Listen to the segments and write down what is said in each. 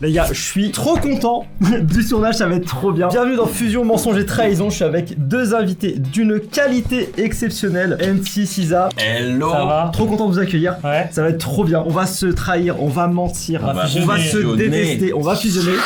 Les gars, je suis trop content du tournage, ça va être trop bien. Bienvenue dans Fusion, Mensonge et Trahison. Je suis avec deux invités d'une qualité exceptionnelle. MC, Cisa. Hello. Ça va? Trop content de vous accueillir. Ouais. Ça va être trop bien. On va se trahir, on va mentir, on va se détester, on va fusionner.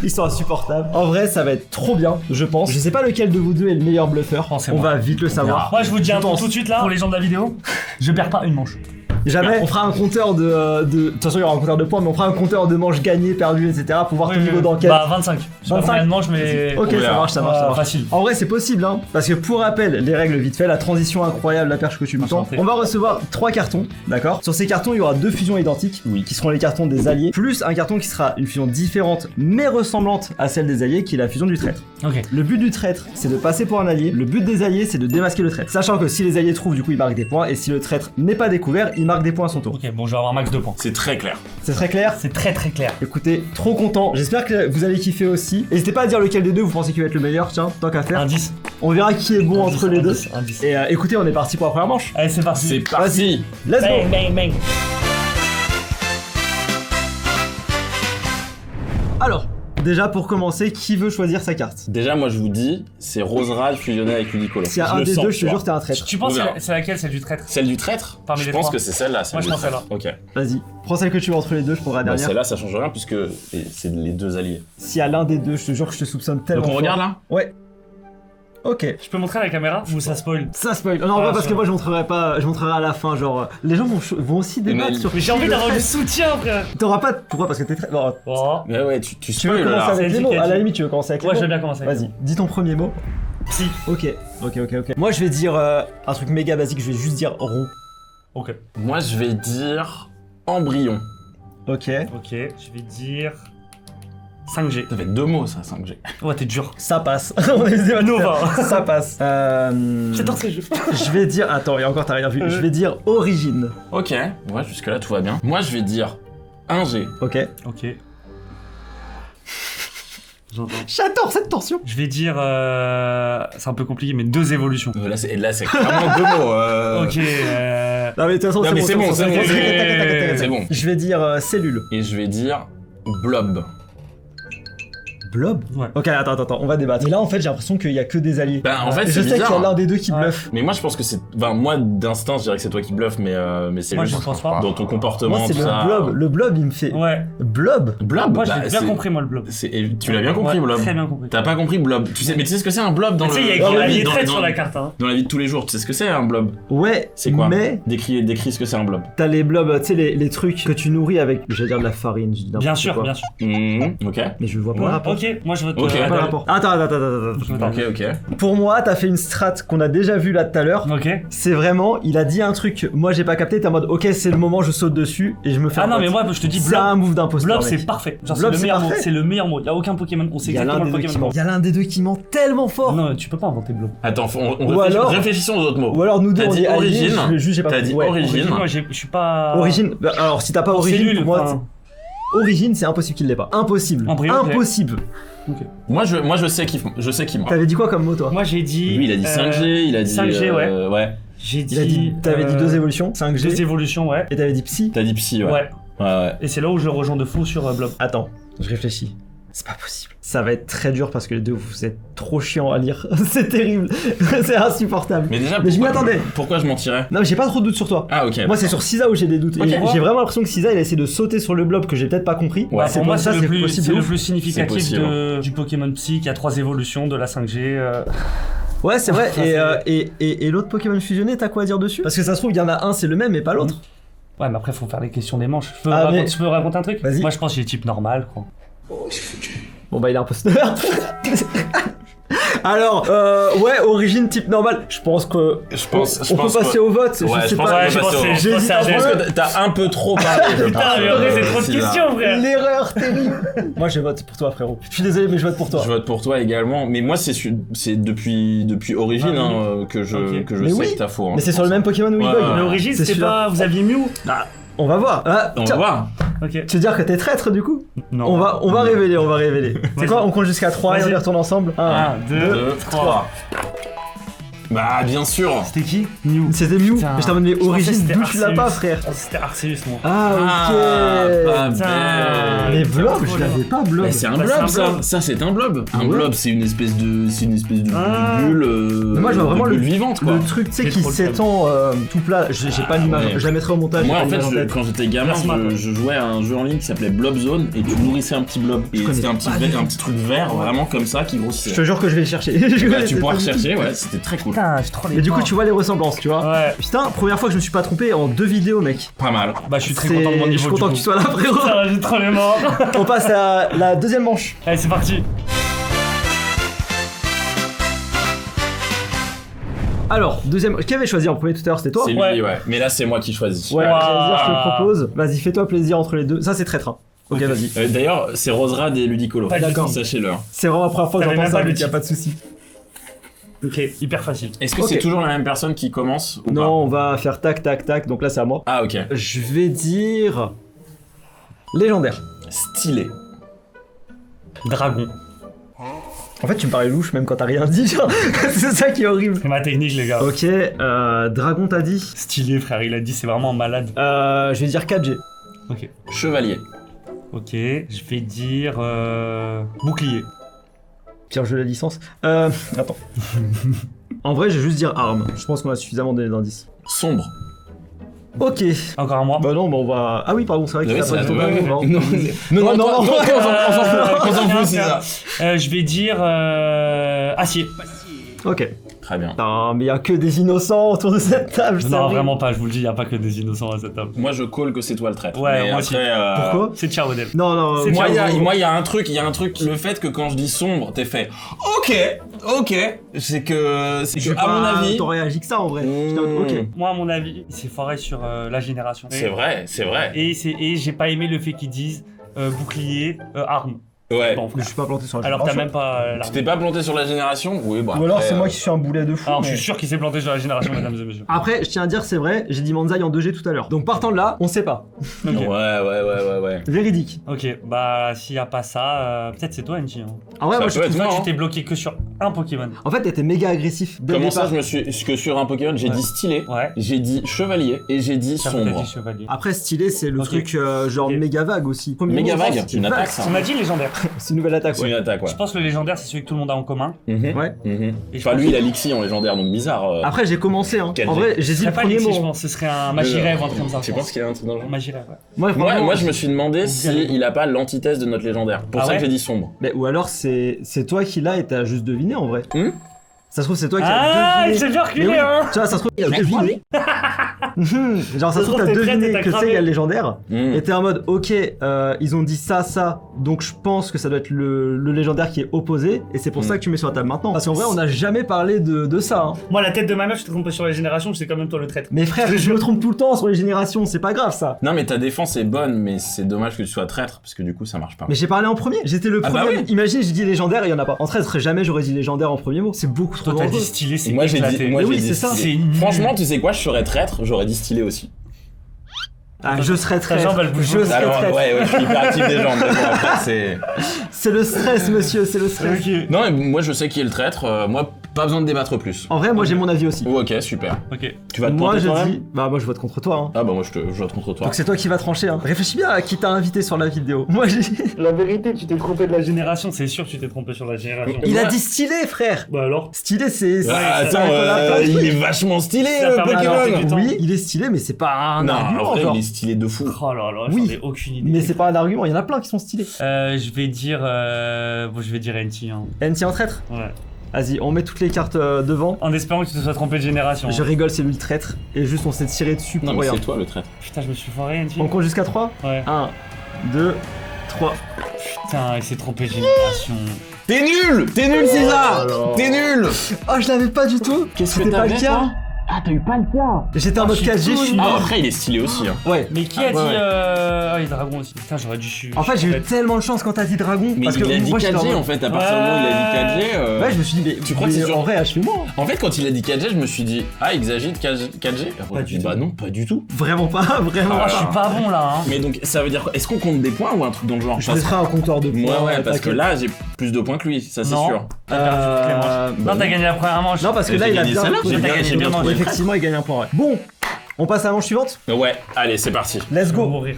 Ils sont insupportables. En vrai, ça va être trop bien, je pense. Je sais pas lequel de vous deux est le meilleur bluffeur. On va vite le savoir. Moi, je vous dis un truc tout de suite là, pour les gens de la vidéo, je perds pas une manche. Jamais. On fera un compteur de toute façon, il y aura un compteur de points, mais on fera un compteur de manches gagnées, perdues, etc. pour voir ton niveau d'enquête. Bah, 25. Je sais pas combien de manches, mais. Ok, ça marche. Facile. En vrai, c'est possible, hein. Parce que pour rappel, les règles vite fait, la transition incroyable, la perche que tu me tends. On va recevoir 3 cartons, d'accord. Sur ces cartons, il y aura 2 fusions identiques, qui seront les cartons des alliés, plus un carton qui sera une fusion différente, mais ressemblante à celle des alliés, qui est la fusion du traître. Ok. Le but du traître, c'est de passer pour un allié. Le but des alliés, c'est de démasquer le traître. Sachant que si les alliés trouvent, du coup, ils marquent des points, et si le traître n'est pas découvert, il marque des points à son tour. Ok, bon, je vais avoir max 2 points. C'est très clair. C'est très clair. C'est très très clair. Écoutez, trop content. J'espère que vous allez kiffer aussi. N'hésitez pas à dire lequel des deux vous pensez qu'il va être le meilleur. Tiens, tant qu'à faire. Un 10. On verra qui est bon entre les deux. Un 10. Et écoutez, on est parti pour la première manche. Allez, c'est parti. C'est parti. Let's go. Bang, bang, bang. Alors, déjà pour commencer, qui veut choisir sa carte? Déjà, moi je vous dis, c'est Roserad fusionné avec Ludicolo. S'il y a un des deux, je te jure, t'es un traître. Tu penses On verra. c'est laquelle, celle du traître? Celle du traître. Parmi Je les pense trois. que c'est celle-là. Moi, je pense celle-là. Ok. Vas-y, prends celle que tu veux entre les deux, je prendrai la Bah, dernière. celle-là, ça change rien puisque c'est les deux alliés. S'il y a l'un des deux, je te jure que je te soupçonne tellement. Donc on fort. regarde là. Ouais. Ok. Je peux montrer à la caméra ou ça spoil? Ça spoil. Non, en vrai, parce que moi je montrerai pas, je montrerai à la fin. Genre, les gens vont aussi débattre sur. Mais j'ai envie d'avoir du soutien, frère. T'auras pas. Pourquoi? Parce que t'es très. Bon, Oh. Mais ouais, tu tu veux spoil commencer là. avec les C'est mots? À la indicatif. limite, tu veux commencer avec les Ouais, mots? je veux bien commencer. Vas-y, dis ton premier mot. Si. Ok. Moi, je vais dire un truc méga basique. Je vais juste dire rond. Ok. Moi je vais dire embryon. Ok. Ok, je vais dire 5G. Ça fait 2 mots ça, 5G. Ouais, t'es dur. Ça passe. On est des Nova. Ça passe. J'adore ces jeux. Je vais dire. Attends, et encore t'as rien vu. Je vais dire origine. Ok. Ouais, jusque là tout va bien. Moi je vais dire 1G. Ok. Ok. J'entends. J'adore cette tension. Je vais dire. C'est un peu compliqué, mais 2 évolutions. Là c'est clairement 2 mots. Ok. Non mais de toute façon, Non, mais c'est bon, c'est bon. C'est bon. Je vais dire cellule. Et je vais dire blob. Blob. Ouais. Ok, attends, on va débattre. Et là, en fait, j'ai l'impression qu'il y a que des alliés. Ben en fait Et je c'est sais qu'il y a bizarre. l'un des deux qui Ouais. bluffe. Mais moi je pense que c'est. Enfin, moi d'instinct je dirais que c'est toi qui bluffe, mais c'est Moi, juste je pense pas. dans ton comportement. Moi, c'est tout le ça. blob. Le blob, il me fait. Ouais. Blob. Blob. Moi, bah, j'ai bien c'est- compris, moi, le blob. Tu l'as bien compris, Ouais, blob. Très bien compris. T'as pas compris blob. Mais tu sais ce que c'est un blob dans Tu sais, il y a dans écrit la la vie ligne dans- traite dans- sur la carte. Hein. dans la vie de tous les jours. Tu sais ce que c'est un blob? Ouais. C'est quoi? Mais Décris ce que c'est un blob. t'as les blobs, tu sais, les trucs que tu nourris avec, j'allais dire de la farine. Je dis n'importe Bien sûr, quoi. bien sûr. Ok. Mais je vois pas le Ouais, rapport. ok, moi je vote. Ok. Je vois pas le Adèle. rapport. Attends. Je vote Ok, Adèle. ok. Pour moi, t'as fait une strat qu'on a déjà vu là tout à l'heure. Ok. C'est vraiment, il a dit un truc, moi j'ai pas capté, t'es en mode ok, c'est le moment, je saute dessus et je me fais Ah un non, pote. mais moi je te dis C'est blob. un move d'imposteur. Blob, mec. c'est parfait. Genre, c'est Blob, le c'est meilleur mot. parfait. C'est le meilleur mot. Y a aucun Pokémon. On sait Il y a exactement l'un le des deux qui Pokémon. ment. Il y a l'un des deux qui ment tellement fort. Non, tu peux pas inventer blob. Attends, Ou alors- réfléchissons aux autres mots. Ou alors nous deux T'as on dit est alliés, origine. juste j'ai pas T'as compris. dit Ouais. origine. Moi, je suis pas. Origine. Bah, alors si t'as pas origine, Cellule, pour moi, enfin. origine c'est impossible qu'il l'ait pas. Impossible. Embryon, ok. Impossible. Moi je sais qui ment. T'avais dit quoi comme mot toi? Moi j'ai dit. Lui il a dit 5G, il a dit 5G, ouais. ouais. J'ai dit. Il a dit. T'avais dit 2 évolutions, 5G. 2 évolutions, ouais. Et t'avais dit psy. T'as dit psy, ouais. Ouais. Ouais. Et c'est là où je le rejoins de fou sur blob. Attends, je réfléchis. C'est pas possible. Ça va être très dur parce que les deux vous êtes trop chiants à lire. C'est terrible. C'est insupportable. Mais déjà, Mais je m'y attendais. Pourquoi je mentirais? Non mais j'ai pas trop de doutes sur toi. Ah ok. Moi c'est sur Cisa où j'ai des doutes. Ok. Et j'ai vraiment l'impression que Cisa il a essayé de sauter sur le blob que j'ai peut-être pas compris. Ouais. C'est Pour moi, ça, c'est le plus, possible c'est de le ouf. plus C'est significatif possible. du Pokémon Psy qui a 3 évolutions de la 5G. Ouais, c'est vrai. Ça, Et l'autre Pokémon fusionné, t'as quoi à dire dessus? Parce que ça se trouve, il y en a un, c'est le même, mais pas l'autre. Ouais, mais après, faut faire les questions des manches. Je peux, Ah, mais- je peux raconter un truc? Vas-y. Moi, je pense que j'ai type normal, quoi. Bon, bah, il est imposteur. Alors, ouais, origine type normal. Je pense que. On peut passer au vote. Ouais, je sais je pense pas. qu'on peut passer au vote. J'hésite c'est un Adèle. Je peu. pense que t'as un peu trop parlé. je Putain, pense, mais après, c'est trop de Cisa. questions, frère! L'erreur terrible. Moi, je vote pour toi, frérot. Je suis désolé, mais je vote pour toi. Je vote pour toi également, mais moi c'est depuis Origine Ah, oui. hein, que je Ok. que je Mais sais oui. que t'as faux. Hein, Mais c'est je sur le pense. même Pokémon où il Ouais, bug. ouais. L'origine, C'est c'était celui-là. pas. Vous aviez Mew? Ah, on va voir. Ah, On va tiens, voir. Ok. tu veux dire que t'es traître du coup? Non. On va révéler. C'est quoi? On compte jusqu'à 3 et on Vas-y. les retourne ensemble. 1, 2, 2, 3. Bah bien sûr. C'était qui? Mew. C'était Mew. Putain. Mais je t'en demandé Je pensais que origine c'était d'où tu l'as pas, Arceus. frère. Ah, c'était Arceus, moi. Ah, ok. Ah, pas Putain, bête. Mais blob, je l'avais pas blob. Bah, c'est un Bah, blob, c'est un ça. blob. Ça, c'est un blob. Un ouais. blob, c'est une espèce de bulle. Mais moi, je vois vraiment de bulle vivante, quoi. Le truc, tu sais, C'est qui trop le s'étend tout plat. J'ai pas l'image. ouais. Je la mettrai au montage. Moi, j'ai en pas fait, l'image tête. quand j'étais gamin, Plasma, quoi. je jouais à un jeu en ligne qui s'appelait Blob Zone et tu nourrissais un petit blob. Et connais c'était un pas du tout. petit truc vert, vraiment comme ça, qui Je grossissait. te jure que je vais le chercher. Bah, tu pourras rechercher, ouais, c'était très cool. Putain, j'ai trop les Mais du coup, points. tu vois les ressemblances, tu vois. Ouais. Putain, première fois que je me suis pas trompé en 2 vidéos, mec. Pas mal. Bah, je suis très content de mon niveau. Je suis content du que tu coup. sois là, frérot. Putain, j'ai trop les morts. On passe à la deuxième manche. Allez, c'est parti. Alors, deuxième. Qui avait choisi en premier tout à l'heure? C'était toi? C'est lui, Ouais. ouais. Mais là, c'est moi qui choisis. Ouais, Ouah. j'allais dire, je te le propose. Vas-y, fais-toi plaisir entre les deux. Ça, c'est traître, hein. Ok, vas-y. D'ailleurs, c'est Roserad et Ludicolo. Pas du D'accord. tout. Sachez-le. C'est vraiment la première fois que T'avais j'entends même ça, pas le donc y a titre. pas de souci. Ok, hyper facile. Est-ce que Ok. c'est toujours la même personne qui commence ou Non, on va faire tac, tac, tac. Donc là, c'est à moi. pas? Ah, ok. Je vais dire. Légendaire. Stylé. Dragon. En fait, tu me parais louche même quand t'as rien dit, genre. C'est ça qui est horrible. C'est ma technique, les gars. Ok, Dragon, t'as dit. Stylé, frère, il a dit, c'est vraiment malade. Je vais dire 4G. Ok. Chevalier. Ok, je vais dire. Bouclier. Pire jeu de la licence. Attends. En vrai, je vais juste dire arme. Je pense qu'on a suffisamment donné d'indices. Sombre. Ok. Encore un mois. Bah non, bah on va. Ah oui, pardon, c'est vrai qu'il Oui, a c'est pas la dit. ouais, ouais. Non, Non, non, non, on s'en fout, c'est tiens, ça. je vais dire. Acier. Ok. Très bien. Putain, mais y a que des innocents autour de cette table. c'est Non, horrible. vraiment pas, je vous le dis, y a pas que des innocents à cette table. Moi, je call que c'est toi le traître. Ouais, Mais moi après, aussi. Pourquoi C'est Charodel. Non, non. C'est Moi, il y a Ciao. un truc, le fait que quand je dis sombre, t'es fait ok, c'est que à mon avis, T'aurais réagi que ça en vrai. J'étais en mode, ok. Moi, à mon avis, il s'est foré sur la génération. c'est vrai. Et j'ai pas aimé le fait qu'ils disent bouclier, arme. Ouais. Bon, Mais je suis pas planté sur la alors t'as génération. même pas Tu l'arme. t'es pas planté sur la génération? Oui, bah. Ou alors après, c'est moi qui suis un boulet de fou. Alors, mais- je suis sûr qu'il s'est planté sur la génération, mesdames et messieurs. Après, je tiens à dire, c'est vrai, j'ai dit Manzai en 2G tout à l'heure. Donc partant de là, on sait pas. Ok. Ouais. Véridique. Ok, bah s'il y a pas ça, peut-être c'est toi, NG. Hein. Ah ouais, Ça moi peut je être trouve moi, ça. Tu hein. t'es bloqué que sur un Pokémon. En fait, t'étais méga agressif dès Comment le ça, départ. que sur un Pokémon, j'ai Ouais. dit stylé, Ouais. j'ai dit chevalier et j'ai dit Ça peut sombre. dit chevalier. Après, stylé, c'est le Ok. truc genre Ok. méga vague aussi. Premier Méga mot, vague, c'est c'est une attaque, ça. On a dit légendaire. C'est une nouvelle attaque, C'est ouais. une attaque, ouais. Je pense que le légendaire, c'est celui que tout le monde a en commun. Mhm. Ouais. Mhm. Et je Enfin, pense lui, il a Lixi en légendaire, donc bizarre. Après, j'ai commencé, hein. Quel En G. vrai, j'ai Ce dit serait le pas premier Lexi, mot. je pense. Ce serait un Magirève ou un truc comme ça. Tu penses qu'il y a un truc dans le genre? Magirève, ouais. Moi, Moi, je me suis demandé Ou si bien- il a pas l'antithèse de notre légendaire. Pour Ah ça ouais que j'ai dit sombre. Mais, ou alors, c'est toi qui l'as et t'as juste deviné en vrai. Ça se trouve, c'est toi qui Ah, as il deviné. s'est bien Mais reculé, oui, hein. tu vois, ça se trouve, il a deviné. Genre, ça se trouve, t'as t'es prête et deviné t'as que c'est cramé. il y a le légendaire. Mhm. Et t'es en mode, ok, ils ont dit ça, donc je pense que ça doit être le légendaire qui est opposé, et c'est pour ça que tu mets sur la table maintenant. Parce qu'en vrai, on n'a jamais parlé de ça. Hein. Moi, la tête de ma meuf, je te trompe sur les générations, c'est quand même toi le traître. Mais frère, je me trompe tout le temps sur les générations, c'est pas grave ça. Non, mais ta défense est bonne, mais c'est dommage que tu sois traître, parce que du coup, ça marche pas. Mais j'ai parlé en premier, j'étais le Ah bah premier. oui. Imagine, j'ai dit légendaire et il y en a pas. En traître, jamais j'aurais dit légendaire en premier mot, c'est beaucoup trop Toi, t'as dangereux. dit stylé, c'est Moi, j'ai éclaté. dit, moi, Mais j'ai oui, dit c'est ça. stylé. C'est nul. Franchement, tu sais quoi, je serais traître, j'aurais dit stylé aussi. Ah, je serais Ta jambe, traître. elle bouge Je beaucoup. serais Alors, traître. ouais, je suis hyper actif des jambes, mais bon, après, c'est. C'est le stress, monsieur, c'est le stress. Ok. Non, mais moi, je sais qui est le traître, moi, pas besoin de débattre plus. En vrai, moi j'ai mon avis aussi. Oh, ok, super. Ok. Tu vas te Moi planter je toi-même dis. Bah, moi je vote contre toi. Hein. Ah, bah, moi, je vote contre toi. Donc c'est toi qui vas trancher. Hein. Réfléchis bien à qui t'a invité sur la vidéo. Moi j'ai. La vérité, tu t'es trompé de la génération, c'est sûr que tu t'es trompé sur la génération. Il a Moi- dit stylé, frère. Bah alors Stylé, c'est. Ah, ça attends, va, on a plein de il trucs. est vachement stylé, Ça le permet d'avoir Pokémon. du temps. Oui, il est stylé, mais c'est pas un Non, argument. en vrai, genre. il est stylé de fou. Oh là là, Oui. j'en ai aucune idée. Mais c'est pas un argument, il y en a plein qui sont stylés. Je vais dire. Bon, je vais dire NT. Hein. NT en traître. Ouais. Vas-y, on met toutes les cartes devant. En espérant que tu te sois trompé de génération. Je rigole, c'est lui le traître. Et juste on s'est tiré dessus pour Non, mais rien. c'est toi le traître. Putain, je me suis foiré, NT. On compte jusqu'à 3 Ouais. 1, 2, 3. Putain, il s'est trompé de génération. T'es nul, César. T'es nul. Oh, je l'avais pas du tout. Qu'est-ce que C'était pas t'avais, le cas. toi Ah, t'as eu pas le cas. J'étais en mode je suis 4G, je tout suis Ah, mort. après, il est stylé aussi. Hein. Ouais. Mais qui a Ah, dit. ouais, ouais. Ah, les dragons aussi. Putain, j'aurais dû. En fait, j'ai eu tellement de chance quand t'as dit dragon. Mais parce il que a dit moi, j'étais 4G mode- en fait, à partir du moment où il a dit 4G. Ouais, je me suis dit, mais Tu crois que c'est mais genre- en vrai, achevez-moi. En fait, quand il a dit 4G, je me suis dit, ah, Exagite 4G. Après, Pas je du dis, tout. bah non, pas du tout. Vraiment pas, vraiment Ah, pas. je suis pas bon là, hein. Mais donc, ça veut dire quoi? Est-ce qu'on compte des points ou un truc dans le genre? Je mettrai un compteur de points. Ouais, parce que t'inquiète. là, j'ai plus de points que lui, ça c'est Non. sûr. T'as perdu toutes les manches. bah Non, t'as gagné la première manche. Non, parce que Mais là, j'ai il a gagné bien. celle-là, Oui, j'ai bien- j'ai bien trouvé. effectivement, il gagne un point, ouais. Bon, on passe à la manche suivante. Ouais, allez, c'est parti. Let's Je vais go. mourir.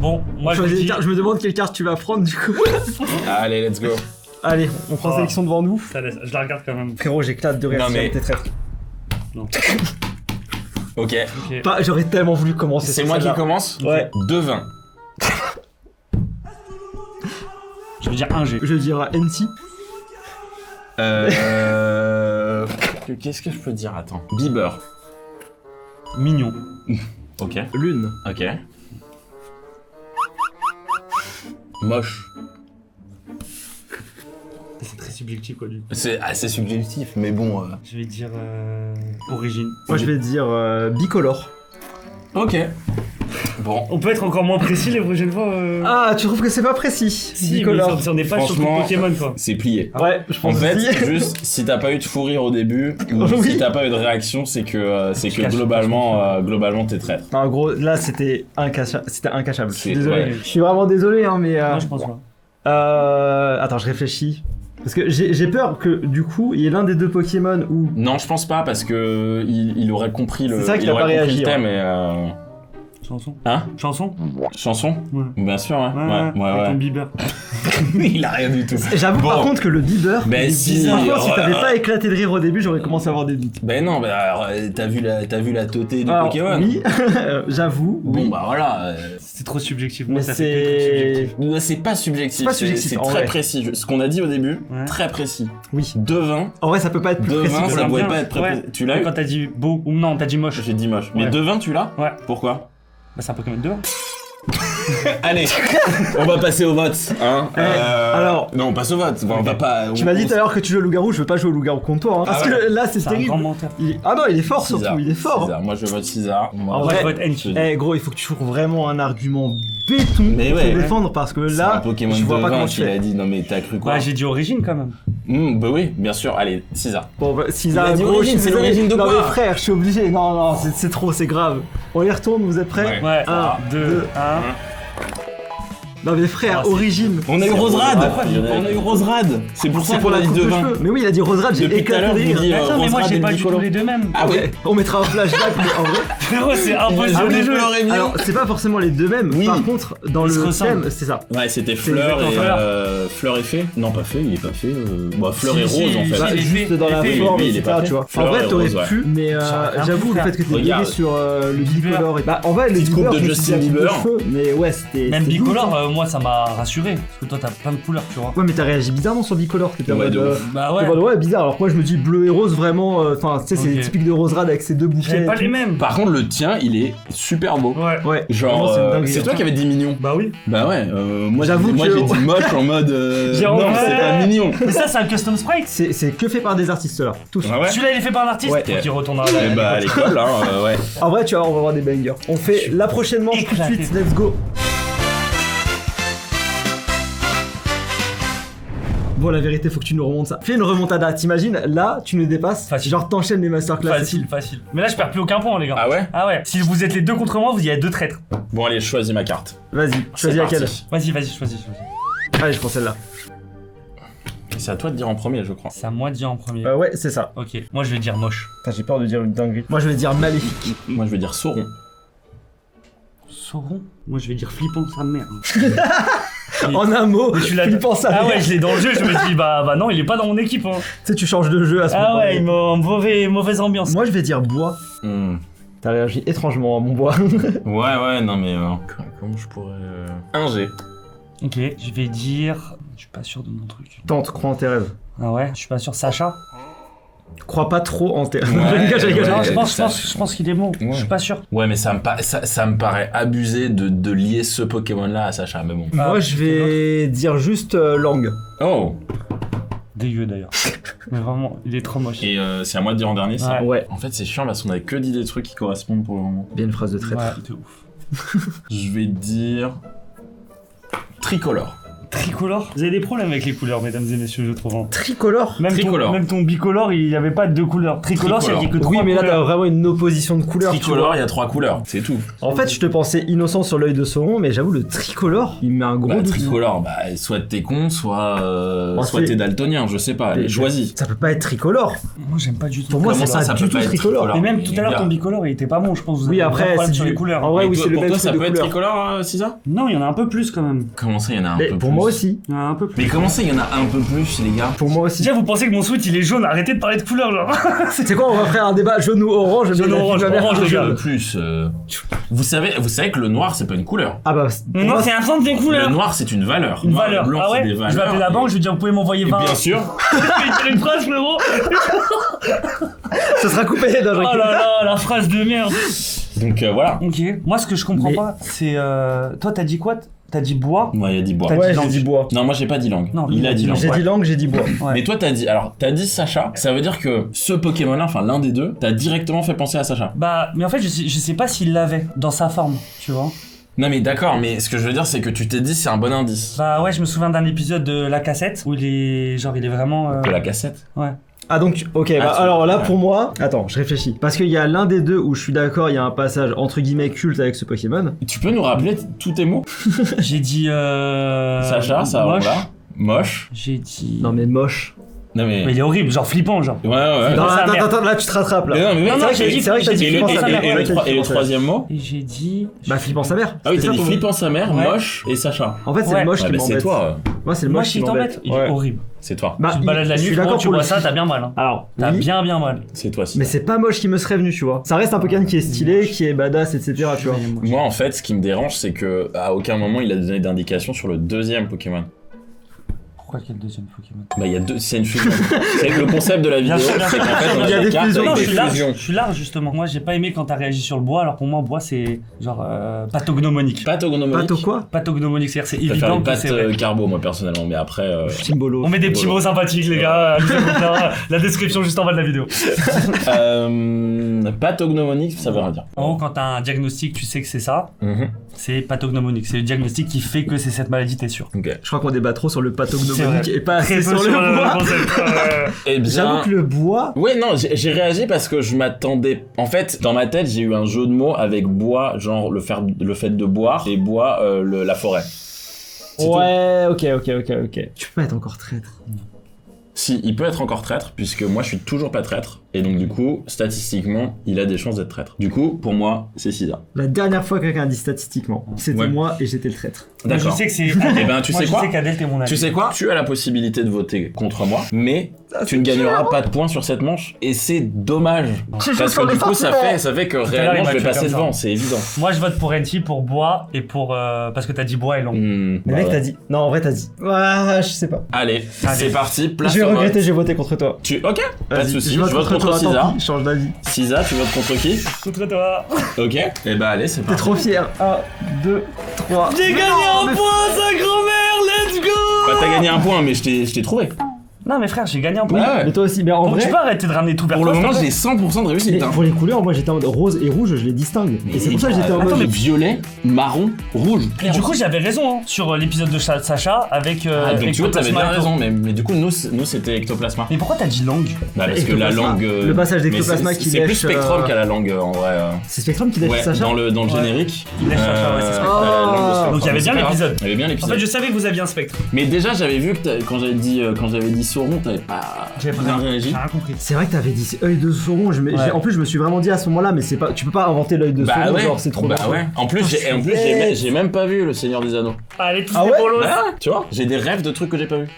Bon, moi je Choisis dis... les cartes, je me demande quelle carte tu vas prendre du coup. Allez, let's go. Allez, on prend sélection devant nous. Ça laisse, je la regarde quand même. Frérot, j'éclate de rire Non, mais- t'es traître. Ok. Ok. J'aurais tellement voulu commencer. C'est sur moi qui celle-là. commence. Ouais. 2-20. Je vais dire 1 G. Je dirais NT. Qu'est-ce que je peux dire? Attends. Bieber. Mignon. Ok. Lune. Ok. Moche. C'est très subjectif quoi du coup. C'est assez subjectif, mais bon. Je vais dire origine. Moi je vais dire bicolore. Ok. Bon. On peut être encore moins précis les prochaines fois. Ah, tu trouves que c'est pas précis? Si, bicolore. mais si on n'est pas sur tout Franchement, Pokémon quoi. C'est plié. Ouais, je En pense fait, aussi. juste si t'as pas eu de fou rire au début, ou Oui. si t'as pas eu de réaction, c'est que cache, globalement t'es traître. En gros, là c'était incachable. C'était incachable. Je suis C'est- désolé. ouais. Je suis vraiment désolé, hein, mais. Moi je pense pas. Attends, je réfléchis. Parce que j'ai peur que du coup, il y ait l'un des deux Pokémon où. Non, je pense pas parce que il aurait compris le, C'est ça qu'il il a aurait pas compris réagi, le thème et Chanson. hein, Chanson. chanson. Ouais. Bien sûr, ouais. Avec ton Bieber. Il a rien du tout. J'avoue Bon. par contre que le Bieber. Ben si. Franchement, si t'avais pas éclaté de rire au début, j'aurais commencé à avoir des doutes. Ben non, ben alors, t'as vu la teuté du Alors, Pokémon. oui, j'avoue. Bon oui. bah voilà. C'est trop subjectif. Moi Mais ça fait que trop subjectif. C'est pas subjectif. C'est pas subjectif, C'est en très vrai. précis. Ce qu'on a dit au début, Ouais. très précis. Oui. 2-20. En vrai, ça peut pas être plus 2-20, précis. ça J'aime pourrait bien. pas être très Ouais. précis. Tu l'as eu? Quand t'as dit beau ou non, t'as dit moche. J'ai dit moche. Mais Ouais. 2-20, tu l'as? Ouais. Pourquoi? Bah c'est un Pokémon 2. Allez, on va passer au vote. Hein alors- non, on passe au vote. Enfin, on va pas. Tu m'as dit tout à l'heure que tu joues au loup-garou, je veux pas jouer au loup-garou contre toi. Hein, parce ouais. que là, c'est C'est un grand terrible. menteur. Ah non, il est fort César. surtout, il est fort. César. Moi, je vote César. En Moi, vrai, Ouais. je vote Enki. Eh gros, il faut que tu trouves vraiment un argument béton Mais pour ouais. te défendre parce que c'est un là, Pokémon je vois de pas 20 comment tu qu'il a fais. dit. Non, mais t'as cru quoi? Bah j'ai dit origine quand même. Bah oui, bien sûr. Allez, César. Bon, bah, Il César, a dit gros, origine, je suis c'est désolé. l'origine de Non quoi mais frère, je suis obligé. Non, non, c'est trop, c'est grave. On y retourne, vous êtes prêts? Ouais. Ouais. Un, 2, deux. 1. Non mais frère, Ah, c'est- origine. On a eu C'est- Roserad. Ah, On a eu Roserad. C'est pour ça C'est pour qu'on a la dit coupe de 2-20. cheveux. Mais oui, il a dit Roserad, j'ai Depuis tout à éclaté l'heure, de je vous rire. dis, Attends, mais moi Roserad j'ai et pas du tout Piccolo. les deux mêmes. Ah ouais. On mettra un flashback, mais en vrai. Frérot, c'est impossible. Ah oui, les jeux. Fleur et Mio. Alors, c'est pas forcément les deux mêmes. Oui. Par contre, dans Ils se le ressemblent. thème, c'est ça. Ouais, c'était C'est Fleur et exactement Fleur et Fée. Non, pas Fée, il est pas Fée. Bah, Fleur Si, et si, Rose en si. fait. Bah, il est juste fait, dans la il est fait. forme, Oui, il est etc. pas Tu vois. Fleur En vrai, et t'aurais Rose, ouais. pu, mais J'aurais rien j'avoue, pu le faire. fait que tu Regarde. sur le Bieber. bicolore. Bah, en vrai, le Petite coupe Bieber, de je me Justin suis dit, Bieber. cheveux, mais ouais, c'était. Même c'était bicolore, doux, moi ça m'a rassuré. Parce que toi t'as plein de couleurs, tu vois. hein. Ouais, mais t'as réagi bizarrement sur bicolore. T'étais en Ouais, mode. de ouf. Bah t'es en ouais. mode, ouais, bizarre. Alors que moi, je me dis bleu et rose, vraiment. Enfin, tu sais, c'est Ok. typique de Roserad avec ses deux bouquets. J'avais pas et tout. les mêmes. Par contre, le tien, il est super beau. Ouais. Ouais. Genre, Vraiment, c'est une dinguerie, c'est hein. toi qui avais dit mignon. Bah oui. Bah ouais, moi J'avoue j'ai que- dit moche en mode. J'ai Non, envie- c'est pas mignon. Mais ça, c'est un custom sprite. C'est que fait par des artistes là. Tous. Ah ouais. Celui-là, il est fait par un artiste. Ouais. Faut qu'il retourne à Eh bah à l'école, hein, ouais. En vrai, tu vois, on va voir des bangers. On fait la prochaine manche tout de éclaté. suite. Let's go. Bon, la vérité, faut que tu nous remontes ça. Fais une remontada, t'imagines? Là, tu nous dépasses. Facile. Genre, t'enchaînes les masterclass. Facile, facile. Mais là, je perds plus aucun point, les gars. Ah ouais. Ah ouais. Si vous êtes les deux contre moi, vous y avez deux traîtres. Bon allez, je choisis ma carte. Vas-y, choisis C'est laquelle? parti. Vas-y, vas-y, choisis. Allez, je prends celle-là. C'est à toi de dire en premier, je crois. C'est à moi de dire en premier. Ouais, c'est ça. Ok. Moi, je vais dire moche. Putain, j'ai peur de dire une dinguerie. Moi, je vais dire maléfique. Moi je vais dire Sauron. Sauron. Moi, je vais dire flippant sa mère. En un mot, Mais tu l'as- flippant ça. Ah ouais, je l'ai dans le jeu. Je me dis, bah non, il est pas dans mon équipe. Hein. Tu sais, tu changes de jeu à ce Ah moment. ouais, il m'a mauvaise ambiance. Moi, je vais dire bois. Hmm. T'as réagi étrangement à mon bois. Ouais, non mais. Comment je pourrais. Un G. Ok. Je vais dire. Je suis pas sûr de mon truc. Tente, crois en tes rêves. Ah ouais. Je suis pas sûr. Sacha. Crois pas trop en tes rêves. Ouais, Je rigole. Non, ouais. je pense qu'il est bon. Ouais. Je suis pas sûr. Ouais, mais ça me paraît abusé de lier ce Pokémon-là à Sacha, mais bon. Ah, Moi, je vais dire juste langue. Oh. Dégueu d'ailleurs. Mais vraiment, il est trop moche. Et c'est à moi de dire en dernier, ça. Ouais. Ouais. En fait, c'est chiant parce qu'on avait que dit des trucs qui correspondent pour le moment. Bien une phrase de traître. Ouais, de ouf. Je vais dire. Tricolore. Tricolore. Vous avez des problèmes avec les couleurs, mesdames et messieurs, je trouve. Tricolore. Même ton bicolore, il n'y avait pas deux couleurs. Tricolore, c'est que 3 Oui, mais là, couleurs. t'as vraiment une opposition de couleurs. Tricolore, il y a 3 couleurs, c'est tout. En fait, je te pensais innocent sur l'œil de Sauron, mais j'avoue, le tricolore, il me met un gros doute. Tricolore, soit t'es con, soit t'es daltonien, je sais pas, choisis. Ça peut pas être tricolore. Moi, j'aime pas du tout. Pour moi, Comment c'est ça pas peut du tout pas être tricolore. tricolore? Mais même tout à l'heure, ton bicolore, il était pas bon, je pense. Vous Oui, avez après, un problème c'est sur du- les couleurs. En vrai, oui, c'est le Pour même toi, truc ça de peut être couleur. tricolore, Cisa? Non, il y en a un peu plus quand même. Comment ça, il y en a un Mais peu plus? pour moi aussi. Il y en a un peu plus. Mais comment ça, il y en a un peu plus, les gars? Pour moi aussi. Déjà, vous pensez que mon sweat il est jaune, arrêtez de parler de couleurs, genre. C'est quoi, on va faire un débat jaune ou orange? Jaune ou orange, orange, les gars. Un peu plus. Vous savez que le noir, c'est pas une couleur. Ah bah, Mais non, c'est un centre des couleurs. Le noir, c'est une valeur. Une Noir et valeur. blanc, Ah c'est ouais. des valeurs. Je vais appeler la banque, je vais dire, vous pouvez m'envoyer 20. Bien sûr. Je vais dire une phrase, frérot. ça sera coupé. Non, je Oh là là, la phrase de merde. Donc voilà. Ok. Moi, ce que je comprends Mais- pas, c'est. Toi, t'as dit quoi? T'as dit bois? Ouais, il a dit bois. T'as Ouais, dit j'ai langue. dit bois. Non, moi j'ai pas dit langue. Non, il a dit langue. J'ai dit langue, j'ai dit bois. Ouais. Mais toi t'as dit Sacha, ça veut dire que ce Pokémon-là, enfin l'un des deux, t'as directement fait penser à Sacha. Bah, mais en fait, je sais pas s'il l'avait dans sa forme, tu vois. Non mais d'accord, mais ce que je veux dire c'est que tu t'es dit c'est un bon indice. Bah ouais, je me souviens d'un épisode de La Cassette où il est vraiment. Que la cassette. Ouais. Ah donc, ok, bah, tu- alors là ouais. pour moi, attends, je réfléchis. Parce qu'il y a l'un des deux où je suis d'accord, il y a un passage entre guillemets culte avec ce Pokémon. Tu peux nous rappeler tous tes mots? J'ai dit. Sacha, ça moche. va. Moche. J'ai dit. Non mais moche. Non mais. Mais il est horrible, genre flippant, genre. Ouais. Non, sa attends, mère. attends, là tu te rattrapes là. Mais non, mais Non, non, j'ai dit- C'est vrai que t'as dit Et flippant sa mère. et le troisième mot? Et j'ai dit. Bah flippant sa mère. Ah oui, C'est t'as ça, dit ton- flippant sa mère, Ouais. moche et Sacha. En fait c'est Ouais. le moche Ah qui bah c'est m'embête. toi. Moi c'est le Moi, moche qui il m'embête. t'embête. Il Ouais. est horrible. C'est toi. Bah, Tu te balades la je nuit, suis frérot, d'accord tu pour vois le ça, t'as bien mal. Hein. Alors, T'as oui, bien mal. C'est toi. mais c'est pas moche qui me serait venu, tu vois. Ça reste un Pokémon qui est stylé, qui est badass, etc. Tu vois. Moi, en fait, ce qui me dérange, c'est que à aucun moment il a donné d'indication sur le deuxième Pokémon. Pourquoi quel deuxième Pokémon? Bah, il y a deux, c'est une fusion. C'est le concept de la vidéo. Bien sûr, bien C'est sûr. qu'en fait, on Il y a des cartes fusions. avec Non, des je suis large, fusions. je suis large justement. Moi, j'ai pas aimé quand t'as réagi sur le bois, alors pour moi, bois c'est genre pathognomonique. Pathognomonique. Pato quoi? Pathognomonique, c'est-à-dire c'est Je préfère évident les que pâtes c'est vrai. carbo, moi, personnellement. Mais après. Timbolo. On met des petits mots sympathiques, les gars. Allez, la description juste en bas de la vidéo. Pathognomonique, ça veut rien dire. En gros, quand t'as un diagnostic, tu sais que c'est ça. Mhm. C'est pathognomonique. C'est le diagnostic qui fait que c'est cette maladie, t'es sûr. Ok. Je crois qu'on débat trop sur le C'est pathognomonique vrai. et pas Très assez peu sur le bois. concept. Eh bien. J'avoue que le bois. Ouais, non, j'ai réagi parce que je m'attendais. En fait, dans ma tête, j'ai eu un jeu de mots avec bois, genre le fait de boire, et bois, la forêt. C'est tout. Ouais, ok. Tu peux pas être encore traître. Si, il peut être encore traître, puisque moi je suis toujours pas traître, et donc du coup, statistiquement, il a des chances d'être traître. Du coup, pour moi, c'est Cisa. La dernière fois que quelqu'un a dit statistiquement, c'était Ouais. moi et j'étais le traître. Moi, je D'accord. sais que c'est. Eh ben, tu Moi, sais je quoi sais qu'Adèle, t'es mon ami. Tu sais quoi Tu as la possibilité de voter contre moi, mais tu ne gagneras pas de points sur cette manche, et c'est dommage. Je joue Parce sur que les du coup, ça sentiments. fait que l'heure, il réellement, m'a je vais tué passer comme ça. devant, c'est évident. Moi, je vote pour Enti pour bois et pour. Parce que t'as dit bois et long. Le Bah mec ouais. t'as dit. Non, en vrai t'as dit. Ah, je sais pas. Allez, c'est parti, place Je vais au vote. regretter, j'ai voté contre toi. Ok, pas de Vas-y, soucis, je vote contre toi, Cisa. tant pis, change d'avis. Cisa, tu votes contre qui Contre toi. Ok. Et bah allez, c'est T'es parti. trop fier. 1, 2, 3. J'ai gagné un point, sa grand-mère, let's go. Bah t'as gagné un point, mais je t'ai trouvé. Non, mais frère, j'ai gagné un point. Ouais. Mais toi aussi, mais en Donc, vrai. tu peux arrêter de ramener tout vers Pour le toi, moment, s'il te j'ai 100% de réussite. Mais hein. pour les couleurs, moi j'étais en mode rose et rouge, je les distingue. Et c'est pour ça que j'étais en Attends, mode. mais violet, marron, rouge. plaît. Et du coup, j'avais raison hein, sur l'épisode de Sacha avec. donc avec tu vois, t'avais bien Ectoplasma et tout. raison, mais du coup, nous c'était ectoplasma. Mais pourquoi t'as dit langue? Bah parce que la Ectoplasma. langue. Le passage mais d'ectoplasma c'est- qui C'est plus lèche, Spectrum qu'à la langue en vrai. C'est Spectrum qui lèche Ouais, Sacha. dans le Ouais. générique. Il lèche Sacha, ouais, c'est ça. t'as la langue de Spectrum. Donc, il y avait C'est bien pas grave. l'épisode. Il y avait bien En l'épisode. fait, je savais que vous aviez un spectre. Mais déjà, j'avais vu que quand j'avais dit Sauron, t'avais pas bien réagi. J'ai rien compris. C'est vrai que t'avais dit œil de Sauron. Ouais. En plus, je me suis vraiment dit à ce moment-là, mais c'est pas. Tu peux pas inventer l'œil de Bah Sauron, ouais, genre c'est trop bah bien. ouais. En plus, j'ai même pas vu Le Seigneur des Anneaux. Allez, tous Ah les ouais bolos. Bah ouais, tu vois, j'ai des rêves de trucs que j'ai pas vu.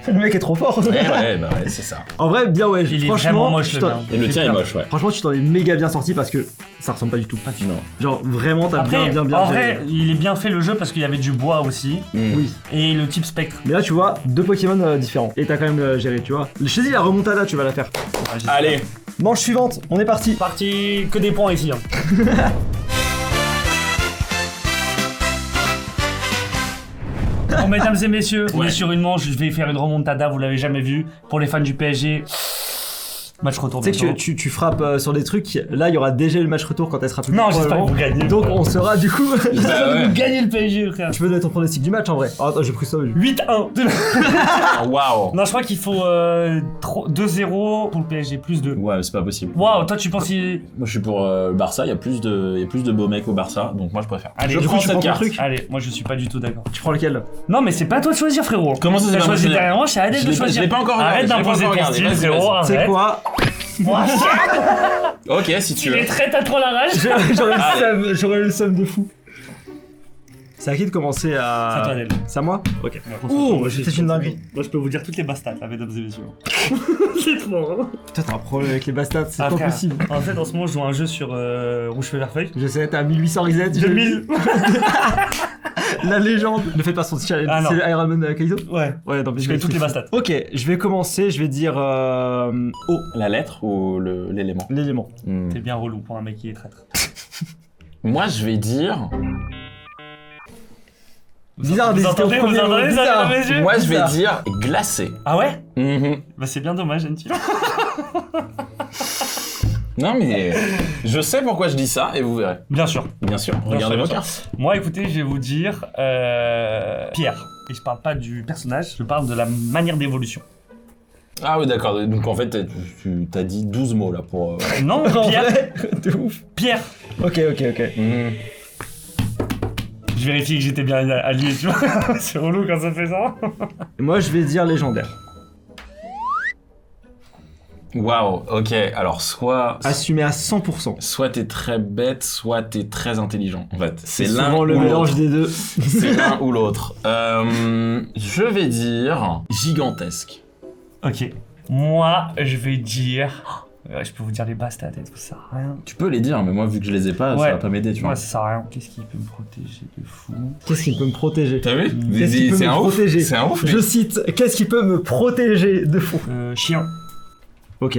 Le mec est trop fort. Ouais, c'est ça. En vrai, bien ouais. Il est Franchement, vraiment moche, tu le t'en- mien. Et le tien est peur. moche, ouais. Franchement, tu t'en es méga bien sorti parce que ça ressemble pas du tout. Non. Genre vraiment, t'as Après, bien en géré. vrai, il est bien fait le jeu parce qu'il y avait du bois aussi Oui. et le type spectre. Mais là, tu vois, deux Pokémon différents. Et t'as quand même géré, tu vois. Je te dis, la remontada, tu vas la faire. Allez, Manche suivante, on est parti. Parti que des points ici. Hein. Bon, mesdames et messieurs, on Ouais. est sur une manche. Je vais faire une remontada. Vous l'avez jamais vu. Pour les fans du PSG, Match retour. Tu sais que tu frappes sur des trucs, là il y aura déjà le match retour quand elle sera plus. Non, j'espère que vous gagnez. Donc on sera du coup. Vous gagnez le PSG, frère. Tu veux donner ton pronostic du match en vrai? Attends, j'ai pris ça. 8-1. Waouh. Non, je crois qu'il faut 2-0 pour le PSG, plus 2. Ouais, mais c'est pas possible. Waouh, toi tu penses qu'il... Moi je suis pour le Barça, il y a plus de beaux mecs au Barça, donc moi je préfère. Allez, je du coup, prends tu cette prends ton carte. truc. Allez, moi je suis pas du tout d'accord. Tu prends lequel? Non, mais c'est pas à toi de choisir, frérot. Comment ça, c'est T'as pas moi choisi qui l'ai- derrière moi, c'est Adèle Je de l'ai choisir. pas encore regardé, Arrête je l'ai pas d'imposer encore tes regardé, styles, vas-y, frérot, vas-y. C'est arrête. quoi? Ok, si tu Il veux. est très à trop la rage. J'aurais le seum de fou. C'est à qui de commencer C'est à toi, à. Adèle. C'est à moi? Ok. Oh, c'est une dinguerie. Moi, je peux vous dire toutes les bastats, là, mesdames et messieurs. C'est trop. Toi t'as un problème avec les bastards, c'est pas frère, possible. En fait, en ce moment, je joue à un jeu sur Rouge Feu Vert Feuille. Je sais, t'as 1800 reset. 2000. La légende. Ne fais pas son challenge. Ah, non. C'est Iron Man Kaido? Ouais. Ouais, non, mais Je connais toutes les bastats. Ok, je vais commencer, je vais dire O, La lettre ou l'élément l'élément. T'es bien relou pour un mec qui est traître. Moi je vais dire. Bizarre, Vous d'hésiter au entendez, vous premier entendez mot, ça bizarre. dans mes yeux? Moi je vais Bizarre. dire glacé. Ah ouais? Mhm. Bah, c'est bien dommage, Gentil. Non mais je sais pourquoi je dis ça et vous verrez. Bien sûr. Bien sûr, regardez vos cartes. Moi, écoutez, je vais vous dire Pierre. Et je parle pas du personnage, je parle de la manière d'évolution. Ah oui d'accord, donc en fait tu t'as dit 12 mots là pour... Non, En Pierre. vrai, de ouf. Pierre. Ok. Mhm. Je vérifie que j'étais bien allié, tu vois. C'est relou quand ça fait ça. Moi je vais dire légendaire. Waouh, ok, alors Assumé à 100%. soit t'es très bête, soit t'es très intelligent en fait. C'est l'un souvent le ou mélange l'autre. des deux. C'est l'un ou l'autre. Je vais dire gigantesque. Ok. Moi, je vais dire... Ouais, je peux vous dire les bastats et tout ça, rien. Tu peux les dire, mais moi vu que je les ai pas, Ouais. ça va pas m'aider, tu vois. Moi, ça sert à rien. Qu'est-ce qui peut me protéger de fou? Qu'est-ce qui peut me protéger? T'as vu? Qu'est-ce qui peut C'est me un ouf. protéger? C'est un ouf. Je cite, qu'est-ce qui peut me protéger de fou? Chien. Ok.